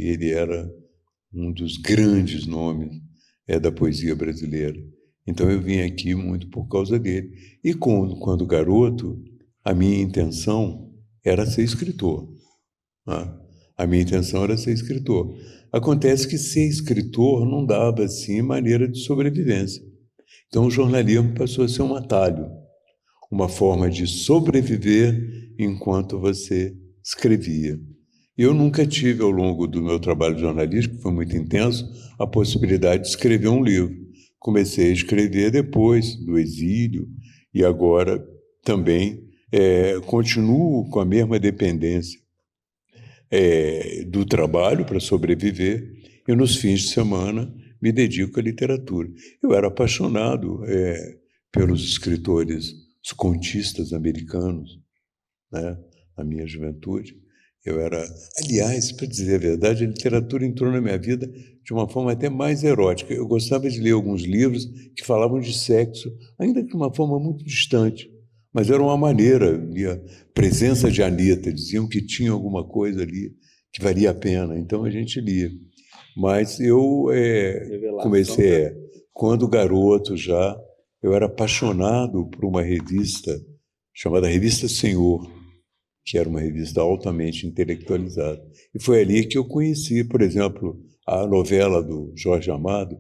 ele era um dos grandes nomes da poesia brasileira. Então eu vim aqui muito por causa dele. E quando garoto, a minha intenção era ser escritor, né? A minha intenção era ser escritor. Acontece que ser escritor não dava, assim, maneira de sobrevivência. Então o jornalismo passou a ser um atalho, uma forma de sobreviver enquanto você escrevia. Eu nunca tive, ao longo do meu trabalho jornalístico, que foi muito intenso, a possibilidade de escrever um livro. Comecei a escrever depois do exílio e agora também continuo com a mesma dependência do trabalho para sobreviver e nos fins de semana me dedico à literatura. Eu era apaixonado pelos escritores, os contistas americanos, né, na minha juventude. Aliás, para dizer a verdade, a literatura entrou na minha vida de uma forma até mais erótica. Eu gostava de ler alguns livros que falavam de sexo, ainda de uma forma muito distante, mas era uma maneira, a presença de Anitta, diziam que tinha alguma coisa ali que valia a pena, então a gente lia. Mas eu comecei, quando garoto já, eu era apaixonado por uma revista chamada Revista Senhor, que era uma revista altamente intelectualizada. E foi ali que eu conheci, por exemplo, a novela do Jorge Amado,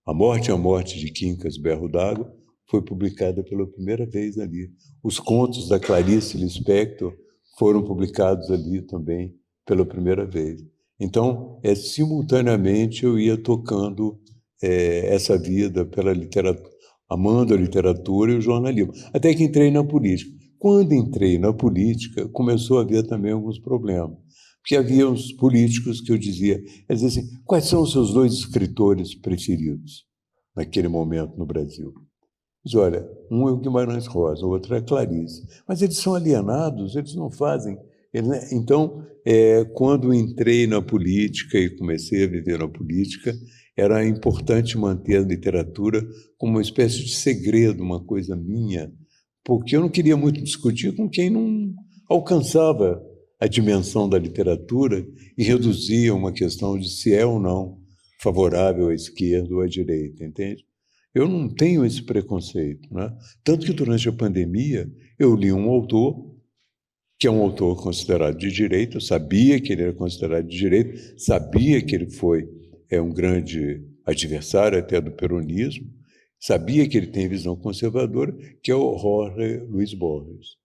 A Morte de Quincas Berro d'Água, foi publicada pela primeira vez ali. Os contos da Clarice Lispector foram publicados ali também pela primeira vez. Então, simultaneamente eu ia tocando essa vida pela literatura, amando a literatura e o jornalismo, até que entrei na política. Quando entrei na política, começou a haver também alguns problemas, porque havia uns políticos que eu dizia, eles diziam assim, quais são os seus 2 escritores preferidos naquele momento no Brasil? Diz, olha, um é o Guimarães Rosa, o outro é a Clarice, mas eles são alienados, eles não fazem Então, quando entrei na política e comecei a viver na política, era importante manter a literatura como uma espécie de segredo, uma coisa minha, porque eu não queria muito discutir com quem não alcançava a dimensão da literatura e reduzia uma questão de se é ou não favorável à esquerda ou à direita, entende? Eu não tenho esse preconceito, né? Tanto que durante a pandemia eu li um autor que é um autor considerado de direita, eu sabia que ele era considerado de direita, sabia que ele foi um grande adversário até do peronismo, sabia que ele tem visão conservadora, que é o Jorge Luis Borges.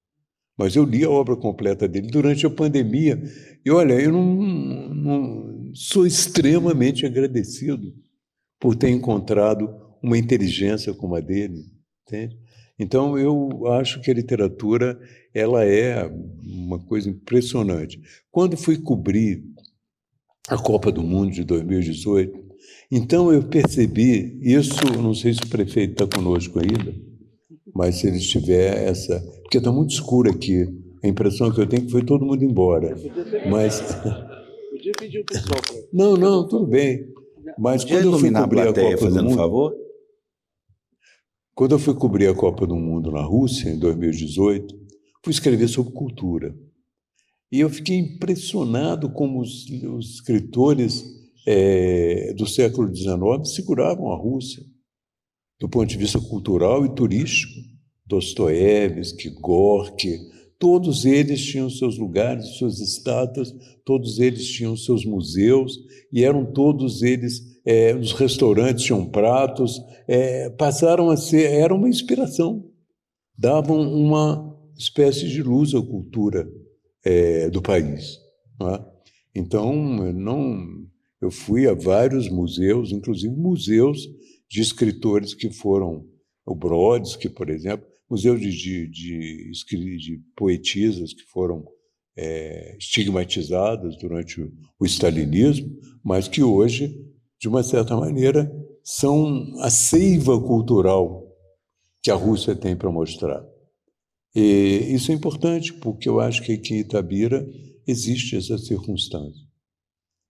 Mas eu li a obra completa dele durante a pandemia e, olha, eu não sou extremamente agradecido por ter encontrado uma inteligência como a dele, entende? Então, eu acho que a literatura ela é uma coisa impressionante. Quando fui cobrir a Copa do Mundo de 2018, então eu percebi, isso, não sei se o prefeito está conosco ainda, mas se ele estiver, porque está muito escuro aqui, a impressão que eu tenho é que foi todo mundo embora. Mas... Podia pedir o pessoal para... Não, tudo bem. Mas Podia quando eu fui iluminar a cobrir a plateia, Copa do fazendo Mundo... favor? Quando eu fui cobrir a Copa do Mundo na Rússia, em 2018, fui escrever sobre cultura. E eu fiquei impressionado como os escritores do século XIX seguravam a Rússia, do ponto de vista cultural e turístico. Dostoiévski, Gorky, todos eles tinham seus lugares, suas estátuas, todos eles tinham seus museus, e eram todos eles... os restaurantes tinham pratos, passaram a ser... Era uma inspiração. Davam uma espécie de luz à cultura do país. Não é? Então, eu fui a vários museus, inclusive museus de escritores que foram... O Brodsky, por exemplo, museu de poetisas que foram estigmatizadas durante o stalinismo, mas que hoje, de uma certa maneira, são a seiva cultural que a Rússia tem para mostrar. E isso é importante, porque eu acho que aqui em Itabira existe essa circunstância.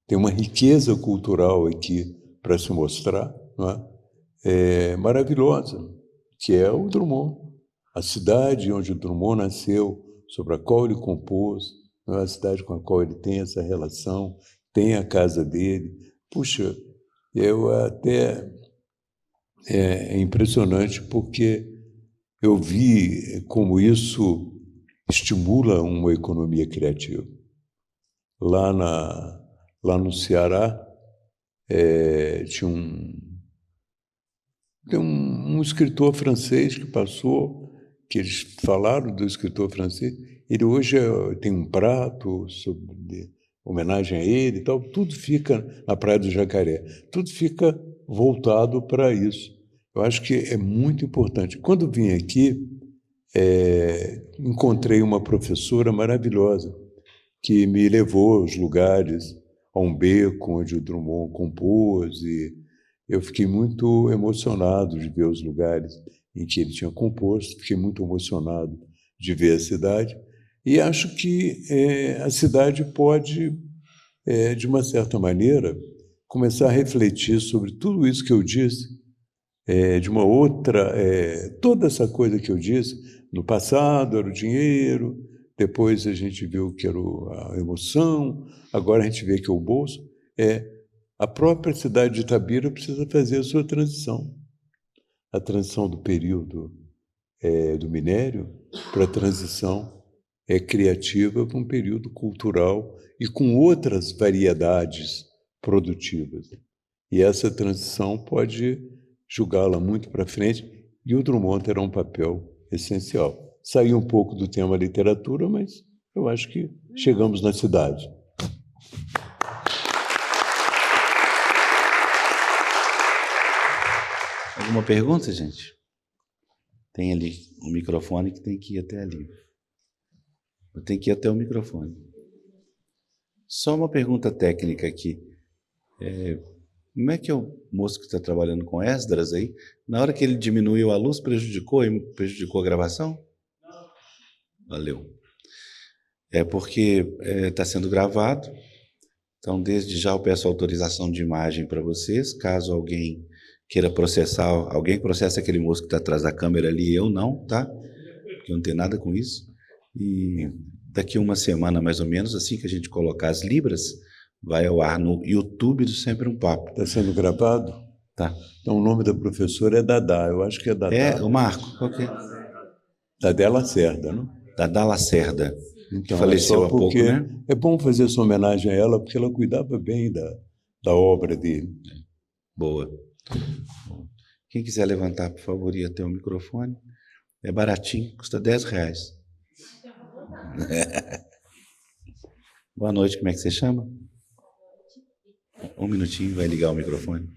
Tem uma riqueza cultural aqui para se mostrar, não é? Maravilhosa, que é o Drummond. A cidade onde o Drummond nasceu, sobre a qual ele compôs, não é? A cidade com a qual ele tem essa relação, tem a casa dele. Puxa, eu até... É impressionante porque eu vi como isso estimula uma economia criativa. Lá no Ceará, tinha um escritor francês que passou, que eles falaram do escritor francês. Ele hoje tem um prato sobre homenagem a ele e tal. Tudo fica na Praia do Jacaré. Tudo fica voltado para isso. Eu acho que é muito importante. Quando vim aqui, encontrei uma professora maravilhosa que me levou aos lugares, a um beco onde o Drummond compôs, e eu fiquei muito emocionado de ver os lugares em que ele tinha composto, fiquei muito emocionado de ver a cidade, e acho que a cidade pode, de uma certa maneira, começar a refletir sobre tudo isso que eu disse, de uma outra... toda essa coisa que eu disse, no passado era o dinheiro, depois a gente viu que era a emoção, agora a gente vê que é o bolso. A própria cidade de Itabira precisa fazer a sua transição. A transição do período do minério para a transição criativa para um período cultural e com outras variedades produtivas. E essa transição pode julgá-la muito para frente, e o Drummond terá um papel essencial. Saí um pouco do tema literatura, mas eu acho que chegamos na cidade. Alguma pergunta, gente? Tem ali um microfone que tem que ir até ali. Eu tenho que ir até o microfone. Só uma pergunta técnica aqui. Como é que é o moço que está trabalhando com Esdras aí? Na hora que ele diminuiu a luz, prejudicou a gravação? Não. Valeu. É porque está sendo gravado, então desde já eu peço autorização de imagem para vocês, caso alguém queira processar, alguém processa aquele moço que está atrás da câmera ali, eu não, tá? Porque eu não tenho nada com isso. E daqui uma semana, mais ou menos, assim que a gente colocar as libras, vai ao ar no YouTube do Sempre um Papo. Está sendo gravado? Tá. Então, o nome da professora é Dadá, eu acho que é Dadá. É, o Marco, qual que é? Dadá Lacerda, não? Dadá Lacerda, Então, que faleceu há pouco, né? É bom fazer essa homenagem a ela, porque ela cuidava bem da obra dele. Boa. Quem quiser levantar, por favor, e até o microfone. É baratinho, custa R$10. Boa noite, como é que você chama? Um minutinho, vai ligar o microfone.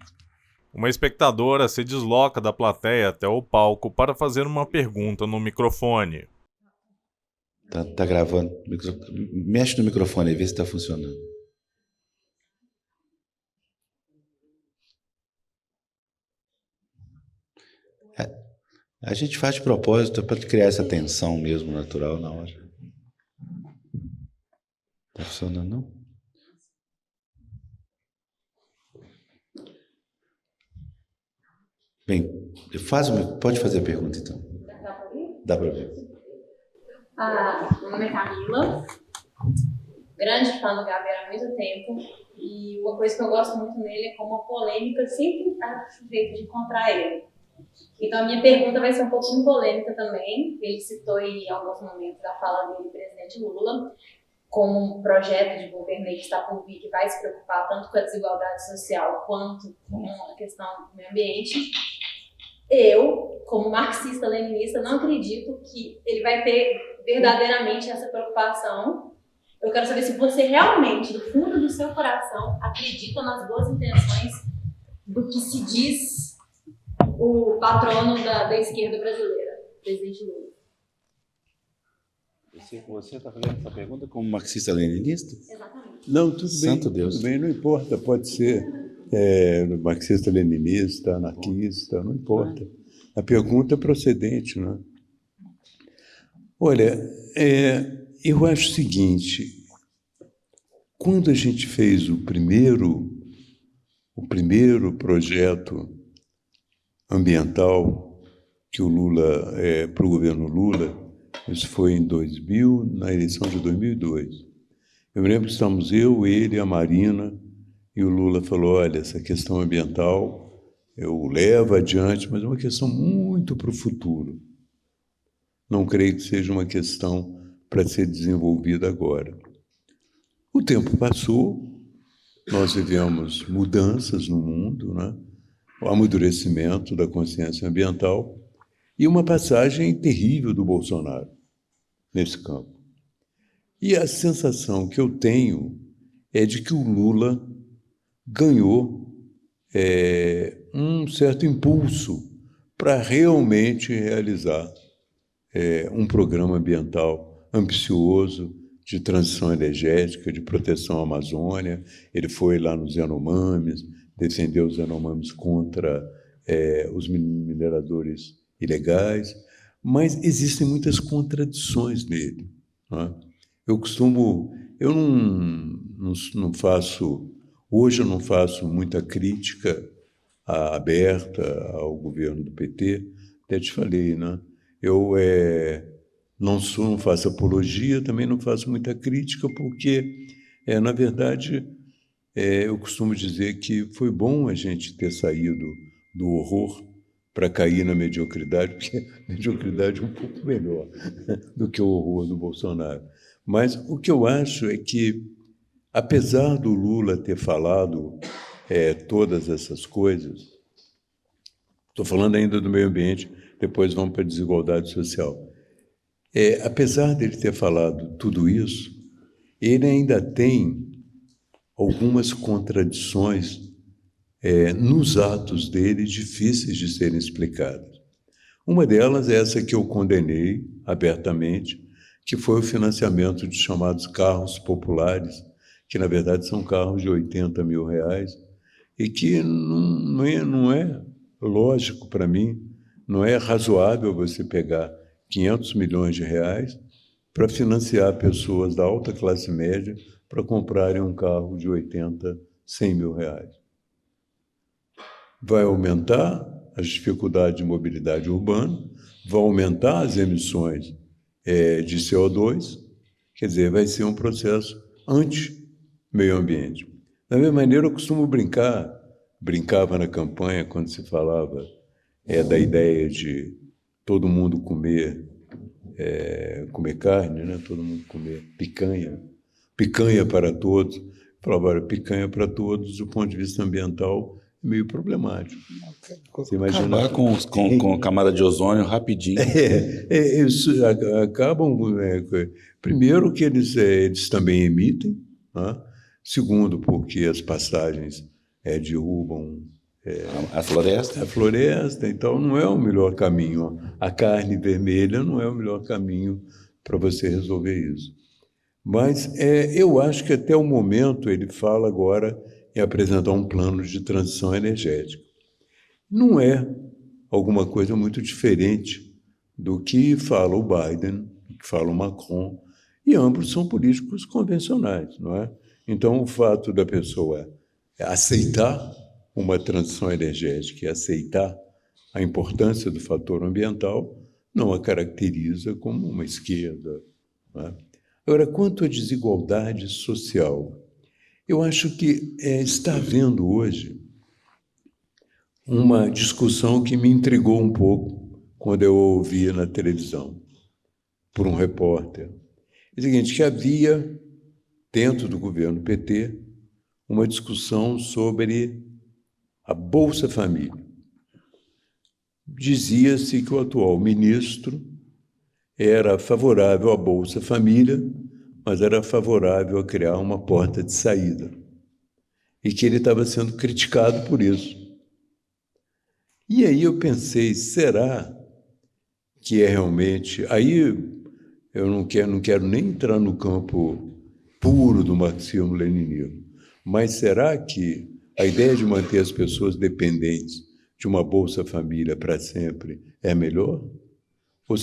Uma espectadora se desloca da plateia até o palco para fazer uma pergunta no microfone. Tá gravando. Mexe no microfone e vê se está funcionando. A gente faz de propósito para criar essa tensão mesmo natural na hora. Tá funcionando, não? Bem, pode fazer a pergunta, então. Dá para ver. Meu nome é Camila, grande fã do Gabriel há muito tempo, e uma coisa que eu gosto muito nele é como a polêmica sempre está feita de encontrar ele. Então a minha pergunta vai ser um pouquinho polêmica também. Ele citou em alguns momentos da fala dele, presidente Lula, como um projeto de governo que está por vir, que vai se preocupar tanto com a desigualdade social quanto com a questão do meio ambiente. Eu, como marxista-leninista, não acredito que ele vai ter verdadeiramente essa preocupação. Eu quero saber se você realmente, do fundo do seu coração, acredita nas boas intenções do que se diz o patrono da esquerda brasileira, presidente Lula. Você está fazendo essa pergunta como marxista-leninista? Exatamente. Não, tudo bem. Santo Deus. Tudo bem, não importa. Pode ser marxista-leninista, anarquista, não importa. A pergunta é procedente, não é? Olha, eu acho o seguinte, quando a gente fez o primeiro projeto ambiental que o Lula, para o governo Lula, isso foi em 2000, na eleição de 2002. Eu me lembro que estávamos eu, ele, a Marina, e o Lula falou, olha, essa questão ambiental eu levo adiante, mas é uma questão muito para o futuro. Não creio que seja uma questão para ser desenvolvida agora. O tempo passou, nós vivemos mudanças no mundo, né? O amadurecimento da consciência ambiental e uma passagem terrível do Bolsonaro nesse campo. E a sensação que eu tenho é de que o Lula ganhou um certo impulso para realmente realizar um programa ambiental ambicioso de transição energética, de proteção à Amazônia. Ele foi lá nos Yanomamis, defendeu os Yanomamis contra os mineradores ilegais, mas existem muitas contradições nele. Não é? Eu não faço, hoje eu não faço muita crítica aberta ao governo do PT, até te falei, né? Eu não faço apologia, também não faço muita crítica, porque, na verdade, eu costumo dizer que foi bom a gente ter saído do horror para cair na mediocridade, porque a mediocridade é um pouco melhor do que o horror do Bolsonaro. Mas o que eu acho é que, apesar do Lula ter falado todas essas coisas, estou falando ainda do meio ambiente, depois vamos para a desigualdade social. Apesar dele ter falado tudo isso, ele ainda tem algumas contradições nos atos dele difíceis de serem explicadas. Uma delas é essa que eu condenei abertamente, que foi o financiamento de chamados carros populares, que na verdade são carros de R$80 mil, e que não é lógico para mim, não é razoável você pegar R$500 milhões para financiar pessoas da alta classe média para comprarem um carro de 80, 100 mil reais. Vai aumentar as dificuldades de mobilidade urbana, vai aumentar as emissões de CO2, quer dizer, vai ser um processo anti-meio ambiente. Da mesma maneira, eu costumo brincava na campanha quando se falava da ideia de todo mundo comer carne, né? Todo mundo comer picanha para todos. Eu falava, olha, picanha para todos, do ponto de vista ambiental, é meio problemático. Você imagina... Acabar com a camada de ozônio rapidinho. Isso acabam... primeiro que eles também emitem, né? Segundo, porque as passagens derrubam a floresta. A floresta, então não é o melhor caminho. A carne vermelha não é o melhor caminho para você resolver isso. Mas eu acho que até o momento ele fala agora em apresentar um plano de transição energética. Não é alguma coisa muito diferente do que fala o Biden, do que fala o Macron, e ambos são políticos convencionais, não é? Então, o fato da pessoa aceitar uma transição energética e aceitar a importância do fator ambiental não a caracteriza como uma esquerda, não é? Agora, quanto à desigualdade social, eu acho que está havendo hoje uma discussão que me intrigou um pouco quando eu ouvi na televisão, por um repórter. É o seguinte, que havia, dentro do governo PT, uma discussão sobre a Bolsa Família. Dizia-se que o atual ministro era favorável à Bolsa Família, mas era favorável a criar uma porta de saída. E que ele estava sendo criticado por isso. E aí eu pensei, será que é realmente... Aí eu não quero nem entrar no campo puro do marxismo-leninismo, mas será que a ideia de manter as pessoas dependentes de uma Bolsa Família para sempre é melhor? Ou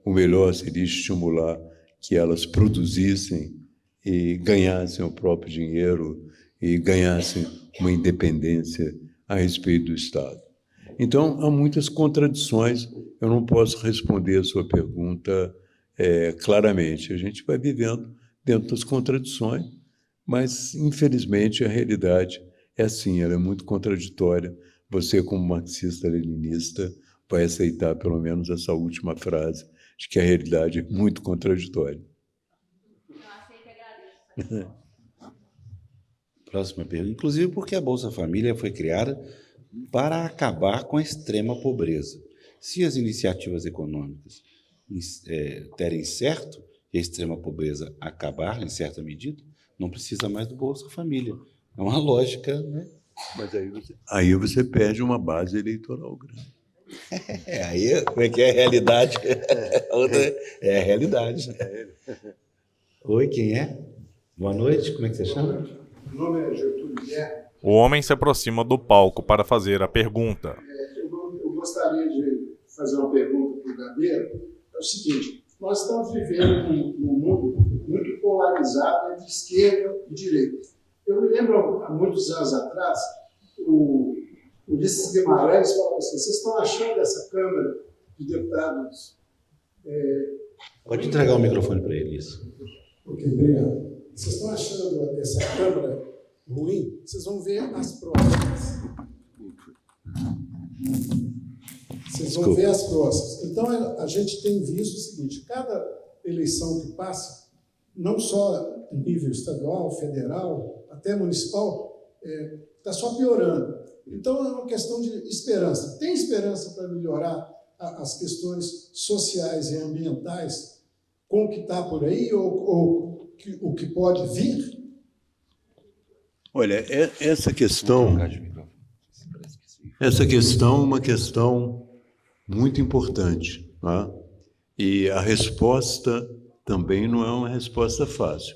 o melhor seria estimular que elas produzissem e ganhassem o próprio dinheiro e ganhassem uma independência a respeito do Estado? Então, há muitas contradições. Eu não posso responder a sua pergunta claramente. A gente vai vivendo dentro das contradições, mas, infelizmente, a realidade é assim, ela é muito contraditória. Você, como marxista-leninista, vai aceitar pelo menos essa última frase, de que a realidade é muito contraditória. Eu aceito e agradeço. Próxima pergunta. Inclusive porque a Bolsa Família foi criada para acabar com a extrema pobreza. Se as iniciativas econômicas derem certo e a extrema pobreza acabar em certa medida, não precisa mais do Bolsa Família. É uma lógica, né? Mas aí você perde uma base eleitoral grande. Aí, como é que é a realidade? É a realidade. Oi, quem é? Boa noite, como é que você chama? Meu nome é Getúlio Guerra. O homem se aproxima do palco para fazer a pergunta. Eu gostaria de fazer uma pergunta para o Gabeira. É o seguinte, nós estamos vivendo num mundo muito polarizado entre esquerda e direita. Eu me lembro, há muitos anos atrás, o Ulisses Guimarães falou assim, vocês estão achando essa Câmara de Deputados... Pode entregar o microfone para ele, isso. Ok, obrigado. Vocês estão achando essa Câmara ruim? Vocês vão ver as próximas. Vocês vão ver as próximas. Então, a gente tem visto o seguinte, cada eleição que passa, não só em nível estadual, federal, até municipal, está só piorando. Então, é uma questão de esperança. Tem esperança para melhorar as questões sociais e ambientais com o que está por aí ou o que pode vir? Olha, essa questão é uma questão muito importante, tá? E a resposta também não é uma resposta fácil.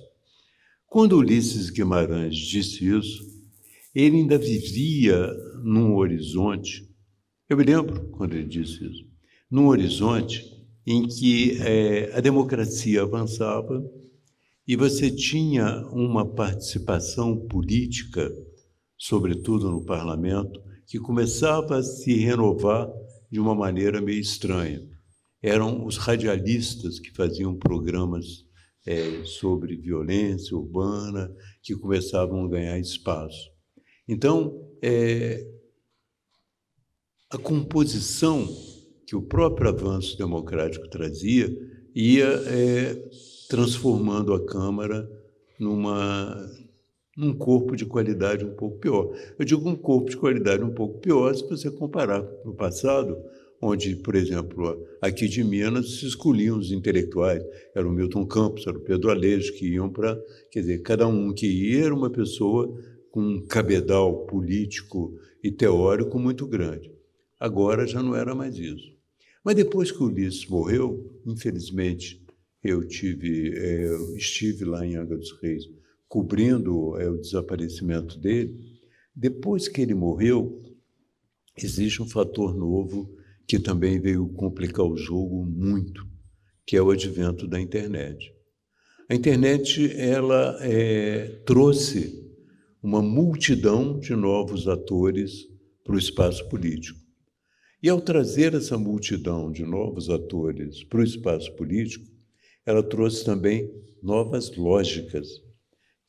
Quando Ulisses Guimarães disse isso, ele ainda vivia num horizonte, eu me lembro quando ele disse isso, num horizonte em que a democracia avançava e você tinha uma participação política, sobretudo no parlamento, que começava a se renovar de uma maneira meio estranha. Eram os radialistas que faziam programas sobre violência urbana, que começavam a ganhar espaço. Então, a composição que o próprio avanço democrático trazia ia transformando a Câmara num corpo de qualidade um pouco pior. Eu digo um corpo de qualidade um pouco pior se você comparar com o passado, onde, por exemplo, aqui de Minas se escolhiam os intelectuais, era o Milton Campos, era o Pedro Aleixo, que iam para... Quer dizer, cada um que ia era uma pessoa com um cabedal político e teórico muito grande. Agora já não era mais isso. Mas depois que o Ulisses morreu, infelizmente, eu estive lá em Angra dos Reis cobrindo o desaparecimento dele. Depois que ele morreu, existe um fator novo que também veio complicar o jogo muito, que é o advento da internet. A internet ela trouxe uma multidão de novos atores para o espaço político. E ao trazer essa multidão de novos atores para o espaço político, ela trouxe também novas lógicas,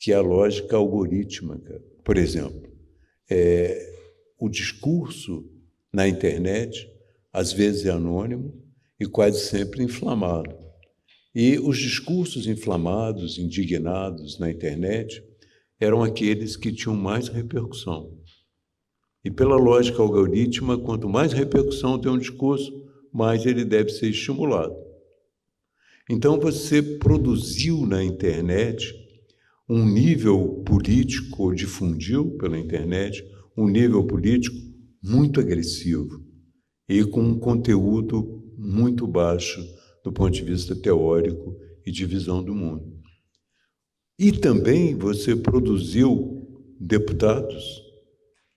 que é a lógica algorítmica. Por exemplo, o discurso na internet, às vezes é anônimo e quase sempre inflamado. E os discursos inflamados, indignados na internet, eram aqueles que tinham mais repercussão. E pela lógica algorítmica, quanto mais repercussão tem um discurso, mais ele deve ser estimulado. Então você produziu na internet um nível político, ou difundiu pela internet, um nível político muito agressivo e com um conteúdo muito baixo do ponto de vista teórico e de visão do mundo. E também você produziu deputados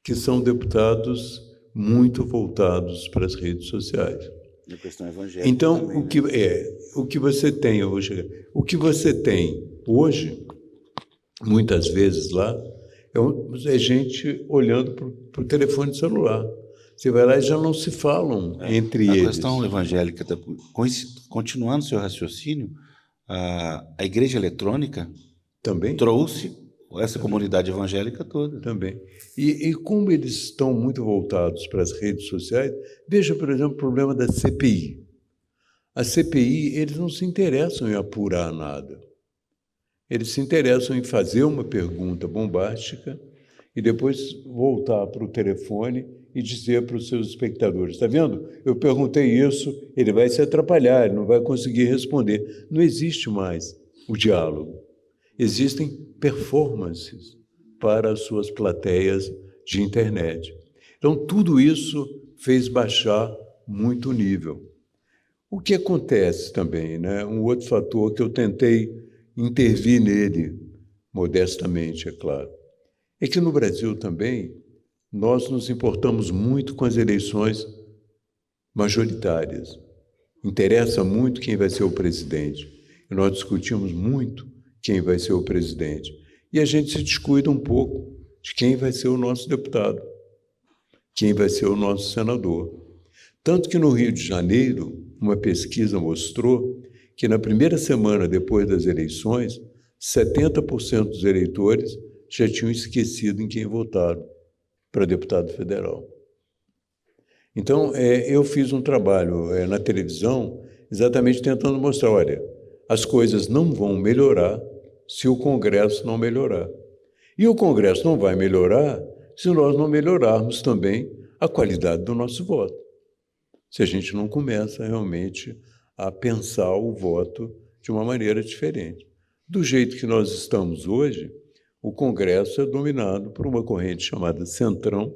que são deputados muito voltados para as redes sociais. Na questão evangélica então, também, o que você tem hoje, muitas vezes lá, é gente olhando para o telefone celular. Você vai lá e já não se falam entre eles. A questão evangélica, continuando seu raciocínio, a igreja eletrônica também trouxe essa comunidade evangélica toda. Também. E como eles estão muito voltados para as redes sociais, veja, por exemplo, o problema da CPI. A CPI, eles não se interessam em apurar nada. Eles se interessam em fazer uma pergunta bombástica e depois voltar para o telefone e dizer para os seus espectadores, está vendo? Eu perguntei isso, ele vai se atrapalhar, ele não vai conseguir responder. Não existe mais o diálogo. Existem performances para as suas plateias de internet. Então, tudo isso fez baixar muito o nível. O que acontece também, né? Um outro fator que eu tentei intervir nele, modestamente, é claro, é que no Brasil também nós nos importamos muito com as eleições majoritárias. Interessa muito quem vai ser o presidente. E nós discutimos muito quem vai ser o presidente. E a gente se descuida um pouco de quem vai ser o nosso deputado, quem vai ser o nosso senador. Tanto que no Rio de Janeiro, uma pesquisa mostrou que na primeira semana depois das eleições, 70% dos eleitores já tinham esquecido em quem votaram para deputado federal. Então, eu fiz um trabalho na televisão exatamente tentando mostrar, olha, as coisas não vão melhorar se o Congresso não melhorar. E o Congresso não vai melhorar se nós não melhorarmos também a qualidade do nosso voto. Se a gente não começa realmente a pensar o voto de uma maneira diferente. Do jeito que nós estamos hoje, o Congresso é dominado por uma corrente chamada Centrão,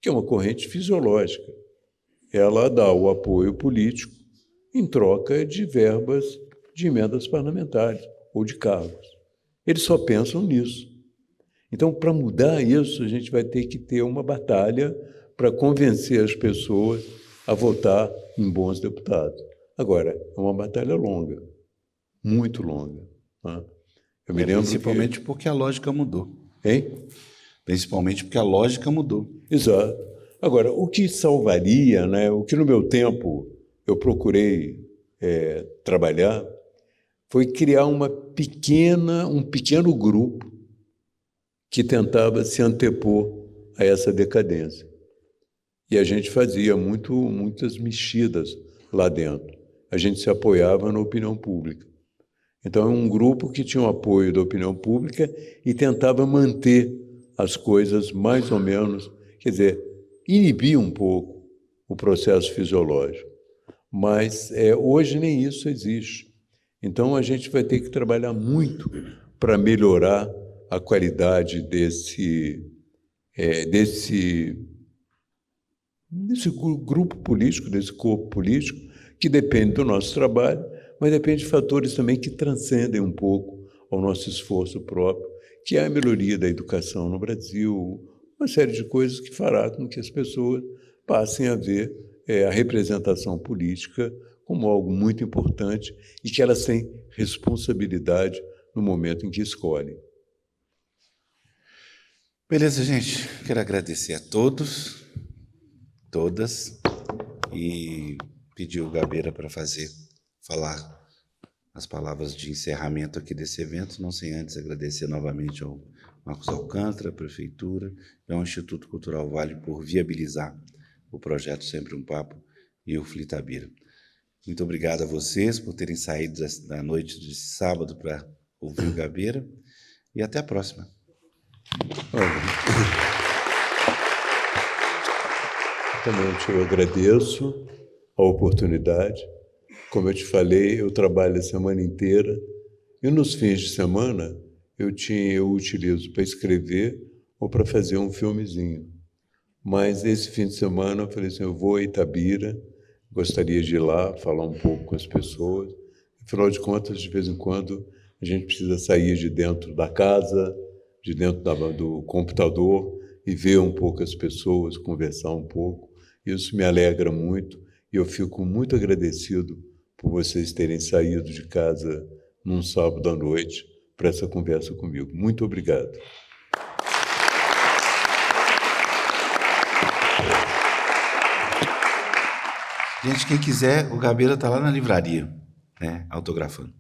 que é uma corrente fisiológica. Ela dá o apoio político em troca de verbas de emendas parlamentares ou de cargos. Eles só pensam nisso. Então, para mudar isso, a gente vai ter que ter uma batalha para convencer as pessoas a votar em bons deputados. Agora, é uma batalha longa, muito longa. Né? Eu me lembro Principalmente porque a lógica mudou. Hein? Principalmente porque a lógica mudou. Exato. Agora, o que salvaria, né, o que no meu tempo eu procurei trabalhar, foi criar um pequeno grupo que tentava se antepor a essa decadência. E a gente fazia muitas mexidas lá dentro. A gente se apoiava na opinião pública. Então, é um grupo que tinha o apoio da opinião pública e tentava manter as coisas mais ou menos, quer dizer, inibir um pouco o processo fisiológico. Mas hoje nem isso existe. Então, a gente vai ter que trabalhar muito para melhorar a qualidade desse grupo político, desse corpo político, que depende do nosso trabalho, mas depende de fatores também que transcendem um pouco ao nosso esforço próprio, que é a melhoria da educação no Brasil, uma série de coisas que fará com que as pessoas passem a ver a representação política como algo muito importante e que elas têm responsabilidade no momento em que escolhem. Beleza, gente. Quero agradecer a todos, todas, e pedir o Gabeira para falar as palavras de encerramento aqui desse evento, não sem antes agradecer novamente ao Marcos Alcântara, a Prefeitura e ao Instituto Cultural Vale por viabilizar o projeto Sempre um Papo e o FLI Itabira. Muito obrigado a vocês por terem saído da noite de sábado para ouvir o Gabeira e até a próxima. Também eu agradeço a oportunidade. Como eu te falei, eu trabalho a semana inteira e nos fins de semana eu utilizo para escrever ou para fazer um filmezinho. Mas esse fim de semana eu falei assim, eu vou a Itabira, gostaria de ir lá, falar um pouco com as pessoas. Afinal de contas, de vez em quando, a gente precisa sair de dentro da casa, de dentro do computador e ver um pouco as pessoas, conversar um pouco. Isso me alegra muito e eu fico muito agradecido por vocês terem saído de casa num sábado à noite para essa conversa comigo. Muito obrigado. Gente, quem quiser, o Gabeira está lá na livraria, né, autografando.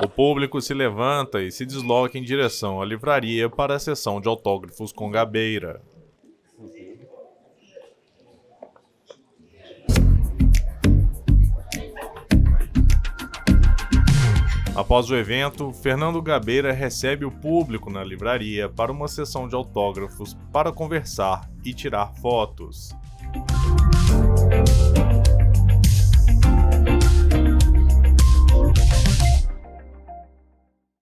O público se levanta e se desloca em direção à livraria para a sessão de autógrafos com Gabeira. Após o evento, Fernando Gabeira recebe o público na livraria para uma sessão de autógrafos para conversar e tirar fotos.